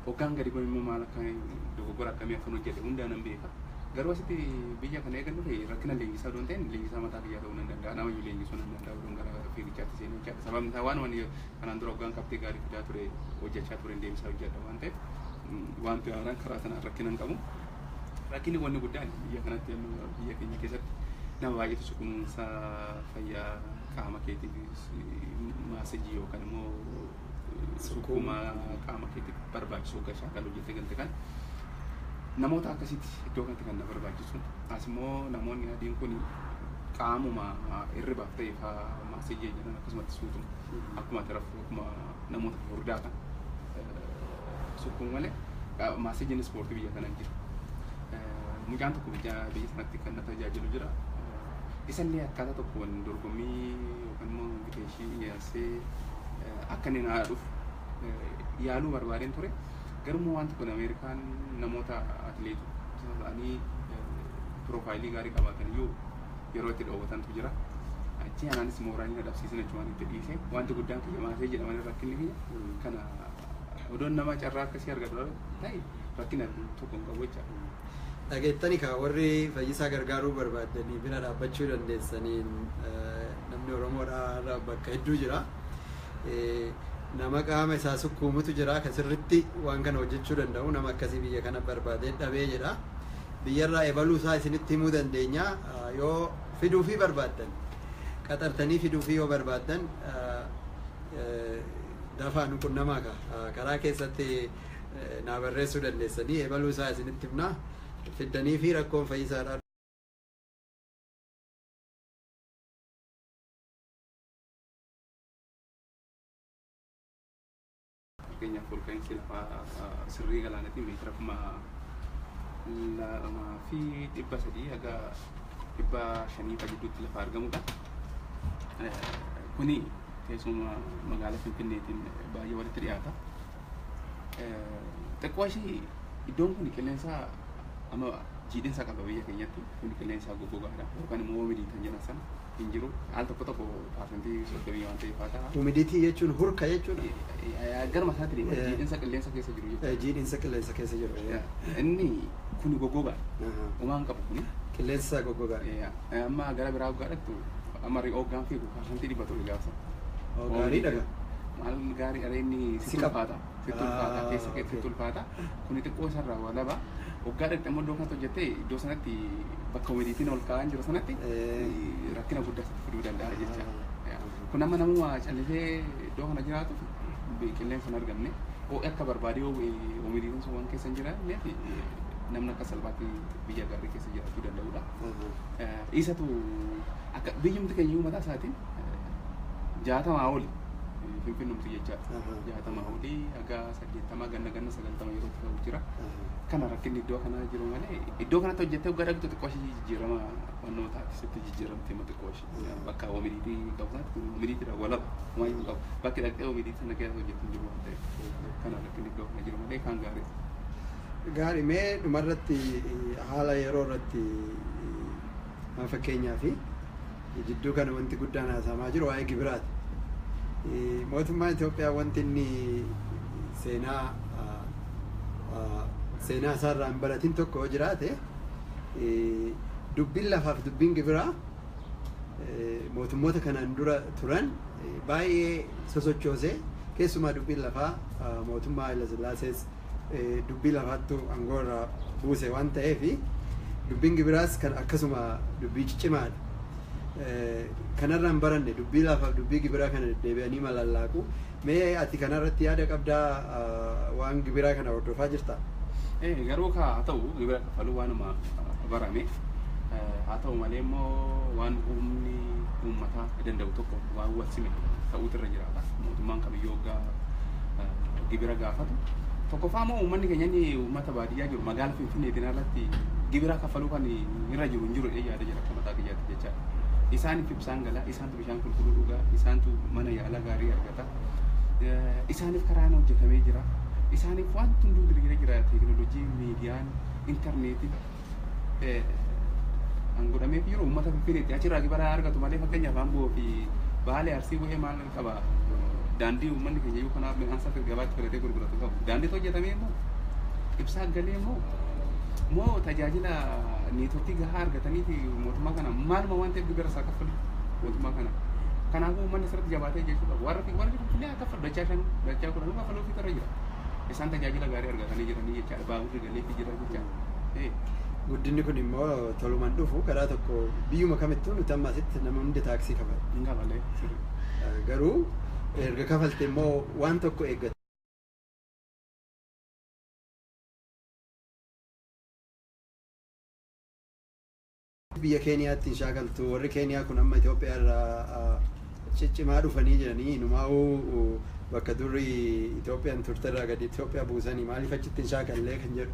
Hoggaan gadi kun immoo maal akka dogoggora akkamii akka hojjete hundaan hin beeka. Garuu asitti biyya kana eegan dhufe rakkina leenjisaa doon ta'een leenjisaa mataa kiyyaa ta'uu hin danda'a. Nama iyyuu leenjisuu hin danda'a oduun gara fiigichaatti seenuu jechaadha. Sababni isaa waan kanaan dura hoggaan qabxii gaarii fidaa ture hojjechaa ture deemsaa hojjedha waan ta'eef wanti haaraan karaa sanaan rakkina hin qabu. Rakkinni wanni guddaan biyya kanatti biyya keenya keessatti nama baay'eetu kunuunsa fayyaa qaama keetiif maasajii yookaan immoo sukkuma qaama keetiif barbaachisu hoggaa shaakala hojjetee galte kan namoota akkasitti iddoo kanatti kan na barbaachisu. As immoo namoonni adiin kun qaamuma hirribaaf ta'e maasajii jedhan akkasumatti suutuma akkuma tirafu akkuma namoota furdaa kan sukkuma malee maasajjiin ispoortii biyya kana jira. Mucaan tokko biyya sanatti kan na tajaajilu jira. Isallee akkaataa tokkoon dorgommii yookaan immoo inviteeshii dhiyeessee akka inni naa dhufu yaaluu barbaadeen ture. Garuu waan tokkoon Ameerikaan namoota atileetota ta'anii piroofaayilii gaarii qabaatan iyyuu yeroo itti daawwatantu jira. Achi anaanis mooraalii na dhabsiisan jechuun itti dhiise wanti guddaan kiyya maasee jedhaman rakkinni kiyya kana odoon nama carraa akkasii argatu ta'e rakkina tokko hin qabu jechaadha. Dhageettanii kaa warri fayyisaa gargaaruu barbaadanii bira dhaabbachuu dandeessaniin namni Oromoodhaa bakka hedduu jira. Nama qaama isaa sukkuumutu jira kan sirriitti waan kana hojjechuu danda'u nama akkasii biyya kana barbaadee dhabee jedha. Biyyarraa ebaluu isaa isinitti himuu dandeenya yoo fiduu fi barbaaddan. qaxartanii fiduu fi yoo barbaadan dafaa nu qunnamaa karaa keessatti naa barreessuu dandeessanii eebaluu isaa isinitti himnaa fiddanii fi rakkoon fayyisaadhaa Kenya fulkainsi lafaa sirrii galaanatti meetira kuma lama fi dhibba sadii haga dhibba shanii gidduutti lafa argamudha. Kuni teessuma magaalaa Finfinneetiin baay'ee walitti dhiyaata. Xiqqoo ishii iddoon kun qilleensa amma jiidhinsa qaba biyya keenyatti kun qilleensa goggogaadha yookaan immoo humidity jedhan sana hin jiru al tokko paasentii 30 waan ta'eef haa ta'a. Humidity jechuun hurka jechuudha. Garma isaatti jiidhinsa qilleensa keessa jiru jechuudha. Jiidhinsa qilleensa keessa jiru. Inni kun goggogaadha. Uumaan qabu kuni. Qilleensa goggogaadha. Amma gara biraa goggaadhattu amma hoggaan fiigu paasentii 100 gaafsa. Gaariidha. Maal gaarii areenni si tulfaata. Keessa keessa tulfaata. Kuni xiqqoo isarraa walaba. Hoggaa dhaqxee immoo iddoo kanatti hojjettee iddoo sanatti bakka humidittiin ol ka'an jiru sanatti rakkina guddaa fiduu danda'a jecha. Kun amma namuma callisee iddoo kana jiraatu qilleensa hin argamne ho'i akka barbaade humidittiin sun waan keessa hin jiraanneef namni akka salphaatti biyya gaarii keessa jiraachuu danda'udha. Isatu akka biyyumti keenya mataa isaatiin 60 oli finfinnumti jecha 60 oli haga 80 ganna 90 yeroo ta'u jira. Kana rakkinni iddoo kana jiru malee iddoo kanatti hojjettee gara bituu xiqqoo ishee jijjiirama wannoo taate sitti jijjiiramtee ma xiqqoo ishee bakka humidity qabutti humidity dha walaba waan qabu bakki dhaqxee humidity sana keessa hojjettu jiru waan ta'eef kana rakkinni iddoo kana jiru malee kan gaarii. Gaarii mee dhumarratti haala yeroo irratti fakkeenyaa fi jidduu kana wanti guddaan haasamaa jiru waa'ee gibiraati. Mootummaan Itoophiyaa wanti inni seenaa isaarraa hin baratin tokko yoo jiraate dubbiin lafaaf dubbiin gibiraa mootummoota kanaan dura turan baay'ee sosochoosee keessumaa dubbiin lafaa mootummaa Haayile Sillaasees dubbii lafaattu aangoo irraa buuse waan ta'eef dubbiin gibiraas kan akkasuma dubbii ciccimaadha. Kanarraa hin baranne dubbii lafaaf dubbii gibiraa kana deddeebi'anii malallaaqu. Mee ati kanarratti yaada qabdaa waan gibiraa kana hordofaa jirtaa? Garuu haa ta'u gibira kaffaluu waanuma barame haa ta'u malee immoo waan humni uummataa danda'u tokko waan walsime ta'uutu irra jiraata. Mootummaan kamiyyuu hoggaa gibira gaafatu tokkoffaa immoo uummanni keenya inni uummata baadiyyaa jiru magaalaa Finfinneetiin alatti gibira kaffaluu kan irra jiru hin jiru yaada jira akka mataa kiyyaatti jechaadha. Isaaniif ibsaan gala, isaantu bishaan qulqulluu dhugaa, isaantu mana yaalaa gaarii argata. Isaaniif karaan hojjetamee jira. Isaaniif wanti hunduu diriiree jira. Teekinooloojii, miidiyaan, intarneetii godhamee jiru uummata Finfinneetti achirraa gibira argatu malee fakkeenyaaf Amboo fi Baalee Arsii bu'ee maal qaba. Daandii uummanni keenya yoo kanaaf midhaan isaa gabaatti filatee gurguratu qabu. Daandiitu hojjetamee immoo ibsaan galee immoo tajaajila neetworkii gahaa argataniiti mootummaa kana maaluma waan ta'eef gibira isaa kaffalu mootummaa kana. Kanaafuu uummanni sirriitti jabaatee jechuudha. Warri Finfinnee akka dachaa 10 kaffaluu fi irra jira. Isaan tajaajila gaarii argatanii jiranii jechaadha. Baaburri galee fi jira jechaadha. Guddinni kun immoo tolumaan dhufu karaa tokko biyyuma kamittuu nuti amma asitti nama hundi taaksii kafala. Hin kafalee. Garuu erga kafalte immoo waan tokko eeggata. Biyya Keeniyaatti shaakaltu warri Keeniyaa kun amma Itoophiyaa irraa ciccimaa dhufanii jiranii numaa'uu bakka durri Itoophiyaan turterraa gadi Itoophiyaa buusanii maaliif achitti hin shaakallee kan jedhu.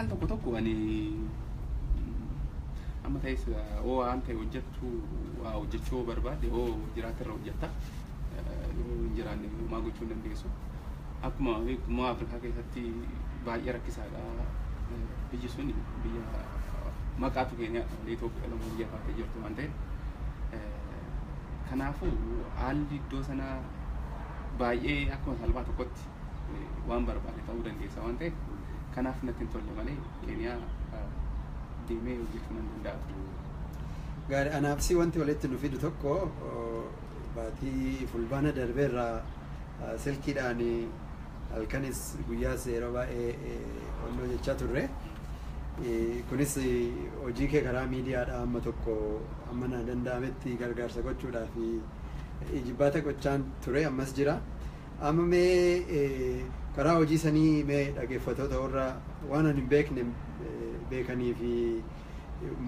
Al tokko ani amma ta'es waan ta'e hojjechuu barbaade jiraatarra hojjetta yoo hin jiraanne maa gochuu hin dandeessu. Akkuma beekamu Afrikaa keessatti baay'ee rakkisaadha. Biyyi sun biyya maqaatu keenya Itoophiyaa lama biyya faatee jirtu waan ta'eef kanaafuu haalli iddoo sana baay'ee akkuma salphaa tokkotti waan barbaade ta'uu dandeessa waan ta'eef kanaaf natti hin tolle malee Keeniyaa deemee hojjechuu nan danda'a. Gaarii anaafsi wanti walitti nu fidu tokko baatii fulbaana darbeerraa silkiidhaan halkanis guyyaas yeroo baay'ee onnoo jechaa turre. kunis hojii kee karaa miidiyaadhaa amma tokko amma na danda'ametti gargaarsa gochuudhaaf ijibbaata gochaan ture ammas jira. Amma mee karaa hojii sanii mee dhaggeeffattoota warra waan ani hin beekne beekanii fi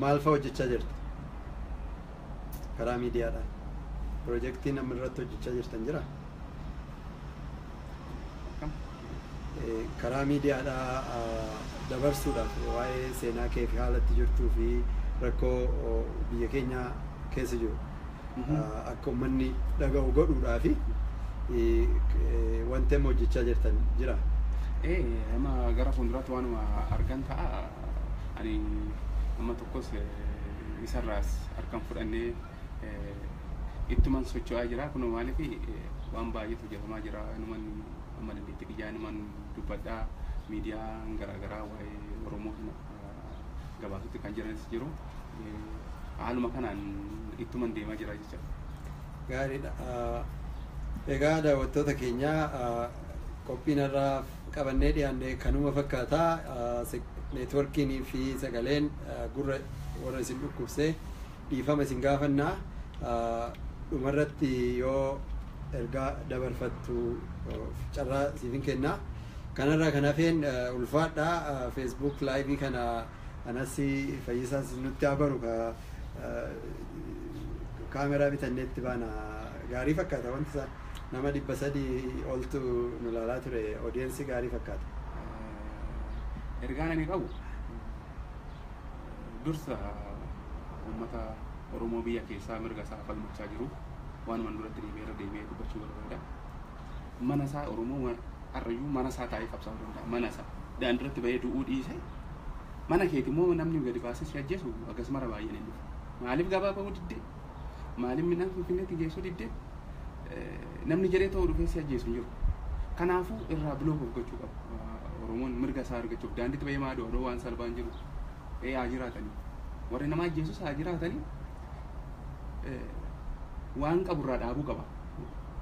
maal fa'aa hojjechaa jirta karaa miidiyaadhaan? Piroojeektiin amma irratti hojjechaa jirtan jira? Karaa miidiyaadhaa dabarsuudhaaf waa'ee seenaa kee fi haalatti jirtuu fi rakkoo biyya keenya keessa jiru akka uummanni dhaga'u godhuudhaaf wanti amma hojjechaa jirtan jira? Amma gara fuulduraatti waanuma argan ta'a. Ani amma tokkos isarraas harkaan fudhannee ittuman socho'aa jira. Kun maaliif waan baay'eetu jedhamaa jira. Numan amma dandeetti biyyaa numan dubbadhaa miidiyaan garaagaraa waa'ee Oromoo kana gabaasutti kan jiranis jiru. Haaluma kanaan ittuman deemaa jira jecha. Gaariidha. Egaa daawwattoota keenya qophiin irraa qabannee dhiyaannee kanuma fakkaataa. Neetworkiinii fi sagaleen gurra warra isin dhukkubsee dhiifama isin gaafannaa. Dhumarratti yoo ergaa dabarfattu carraa siifin kennaa. Kanarraa kan hafeen ulfaadhaa. Facebook laayivii kana anas Fayyisaas nutti habaru kaameraa bitanneetti baana gaarii fakkaata. Wanti isaa nama 300 oltu nu ilaalaa ture. Odiyensii gaarii fakkaata. Ergaan ani qabu dursa uummata Oromoo biyya keessaa mirga isaa falmachaa jiru waanuma duratti deebi'ee dubbachuu barbaada. Mana isaa Oromoo arrayyuu mana isaa taa'ee qabsaa'uu danda'a. Mana isaa daandiratti bahee du'uu dhiise mana keeti immoo namni gadi baasee si ajjeesu akkasuma baay'een hin dhufu. Maaliif gabaa bahuu diddee? Maaliif midhaan Finfinneetti geessuu diddee? Namni jedhee ta'uu dhufee si ajjeesu hin jiru. Kanaafuu irraa biloof gochuu qabu. Oromoon mirga isaa argachuuf daandiitti bahee maadoo odoo waan salphaan jiru haa jiraatanii warri nama ajjeesus haa jiraatanii waan qaburraa dhaabuu qaba.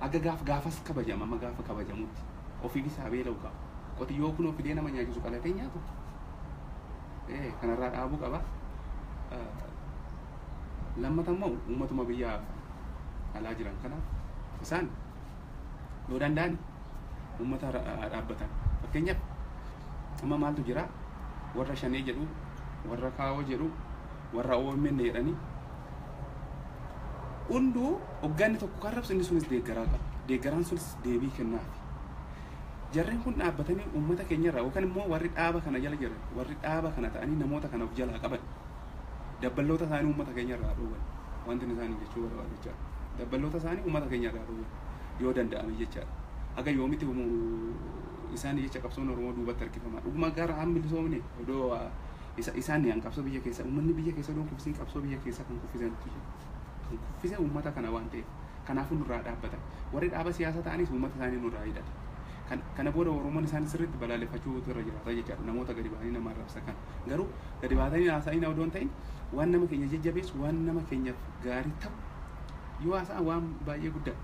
Akka gaafas kabajama amma gaafa kabajamutti ofii isaa beela'u qaba. Qotiyyoo kun ofii nama nyaachisu qalatee nyaatu kanarraa dhaabuu qaba. Lammata immoo uummatuma biyya alaa jiran kanaaf isaan yoo danda'an uummata dhaabbatan fakkeenyaaf amma maaltu jira warra shanee jedhu warra kaawoo jedhu warra OMN jedhanii hunduu hogganni tokko kan rabsu inni sunis deeggaraa qaba. Deeggaraan sunis deebii kennaaf. Jarreen kun dhaabbatanii uummata keenyarraa yookaan immoo warri dhaaba kana jala jiran warri dhaaba kana ta'anii namoota kana of jalaa qaban dabballoota isaanii uummata keenyarraa dhowwan wanti isaanii jechuu barbaadu jechaadha. Dabballoota isaanii uummata keenyarraa dhowwan yoo danda'ame jechaadha. Aga yoomitti isaan jecha qabsoon Oromoo duubatti harkifama. Dhuguma gara hambisoomne odoo isaan ni qabsoo biyya keessa uummanni biyya keessa odoo kuffisiin qabsoo biyya keessa kan kuffise uummata kana waan ta'eef kanaafuu nurraa dhaabbatan. Warri dhaaba siyaasaa ta'anis uummata isaanii nurraa hidhata. Kana booda Oromoon isaan sirriitti balaaleffachuutu irra jiraata jechaadha. Namoota gadi ba'anii nama arrabsa kan garuu gadi baatanii haasa'ina odoo hin ta'in waan nama keenya jajjabeessu waan nama keenyaaf gaarii ta'u yoo haasa'an waan baay'ee guddaa.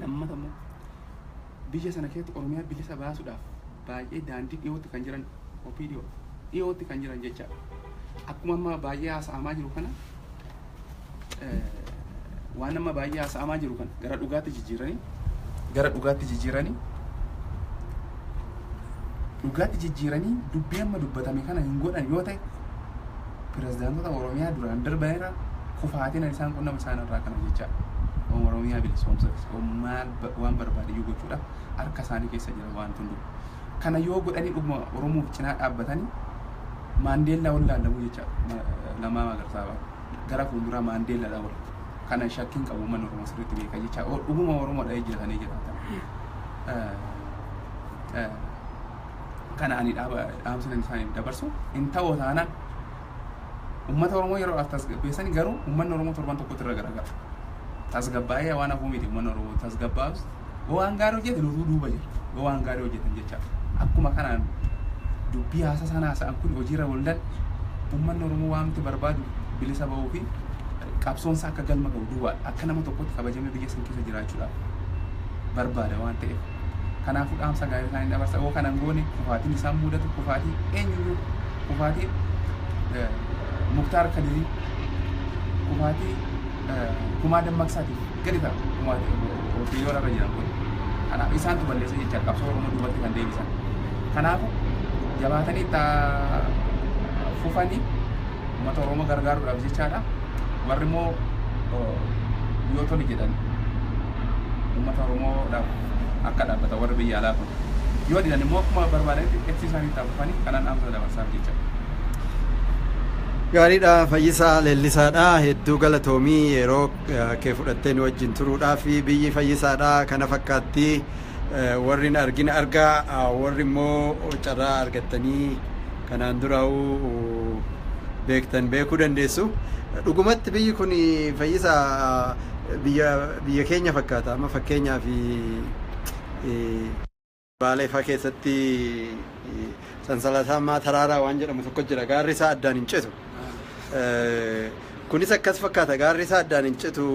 Lammata immoo biyya sana keessatti Oromiyaa bilisa baasuudhaaf baay'ee daandii dhiyootti kan jiran OPDO dhiyootti kan jiran jechaadha. Akkuma amma baay'ee haasa'amaa jiru kana waan amma baay'ee haasa'amaa jiru kana gara dhugaatti jijjiiranii dubbii amma dubbatame kana hin godhan yoo ta'e pirezidaantota Oromiyaa duraan darbanirra kufaatiin isaan qunnama isaanirraa kana jechaadha. Oromiyaa bilisoomsas waan barbaadiyyuu gochuudha harka isaanii keessa jira waan tundu. Kana yoo godhanii dhuguma Oromoof cinaa dhaabbatanii Maandeellaa ol laallamu jechaadha. Lamaa Magarsaa gara fuulduraa Maandeellaadha ol. Kana shakkiin qabu uummanni Oromoo sirriitti beeka jechaadha. Dhuguma Oromoodha ejjetanii jiraatan. Kana ani dhaamsinan isaanii dabarsu hin ta'uu taanaan uummata Oromoo yeroo tasgabbeessanii garuu uummanni Oromoo torban tokkotti irra garagara. Tasgabbaa'ee waan hafuu miti uummanni Oromoo tasgabbaa'us waan gaarii hojjete nutuu duuba jira. Waan gaarii hojjetan jechaadha. Akkuma kanaan dubbii haasa sana haasa'an kun hojiirra oolchan uummanni Oromoo waanti barbaadu bilisa bahuu fi qabsoon isaa akka galma gahu duwwaa akka nama tokkotti kabajamee biyya san keessa jiraachuudhaaf barbaada waan ta'eef kanaafuu dhaamsa gaarii isaanii dabarsa yoo kanan goone kufaatiin isaan mudatu kufaatii eenyuyyuu kufaatiin Muktaar Kadirii kufaatii kumaa dammaqsaatiif gadi ta'a kumaatii biyyoon irra jiran kun kanaaf isaantu balleessa jecha qabsoo Oromoo duubatti kan deebisan kanaafu jabaatanii fufanii uummata Oromoo gargaaruudhaaf jechaadha warri immoo yoo tole jedhan uummata Oromoodhaaf akka dhaabbata warri biyya alaa kun yoo didan immoo akkuma barbaadanitti eegsi isaanii taafufanii kanaan dhaamsa dabarsaaf jecha. Gaariidha Fayyisaa Leellisaadha hedduu galatoomii yeroo kee fudhattee nu wajjin turuudhaa fi biyyi Fayyisaadha kana fakkaatti warri argina argaa warri immoo carraa argattanii kanaan duraa'uu beektan beekuu dandeessu. Dhugumatti biyyi kun Fayyisaa biyya keenya fakkaata amma fakkeenyaa fi Baalee fa'aa keessatti sansalataa taraaraa waan jedhamu tokko jira gaarri isaa addaan hin citu. Kunis akkas fakkaata gaarri isaa addaan hin citu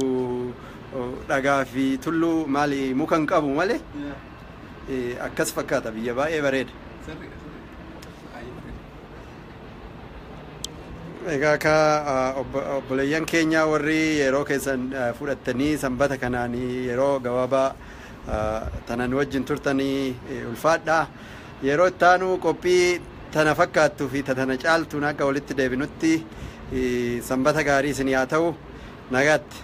dhagaa fi tulluu maali muka hin qabu malee akkas fakkaata biyya baay'ee bareeda. Egaa akka obboleeyyan keenya warri yeroo keessan fudhattanii sanbata kanaan yeroo gabaabaa tanan wajjin turtanii ulfaadha. Yeroo itti aanu qophii tana fakkaattuu fi tana caaltuun akka walitti deebinutti sanbata gaarii isin haa ta'u nagaatti.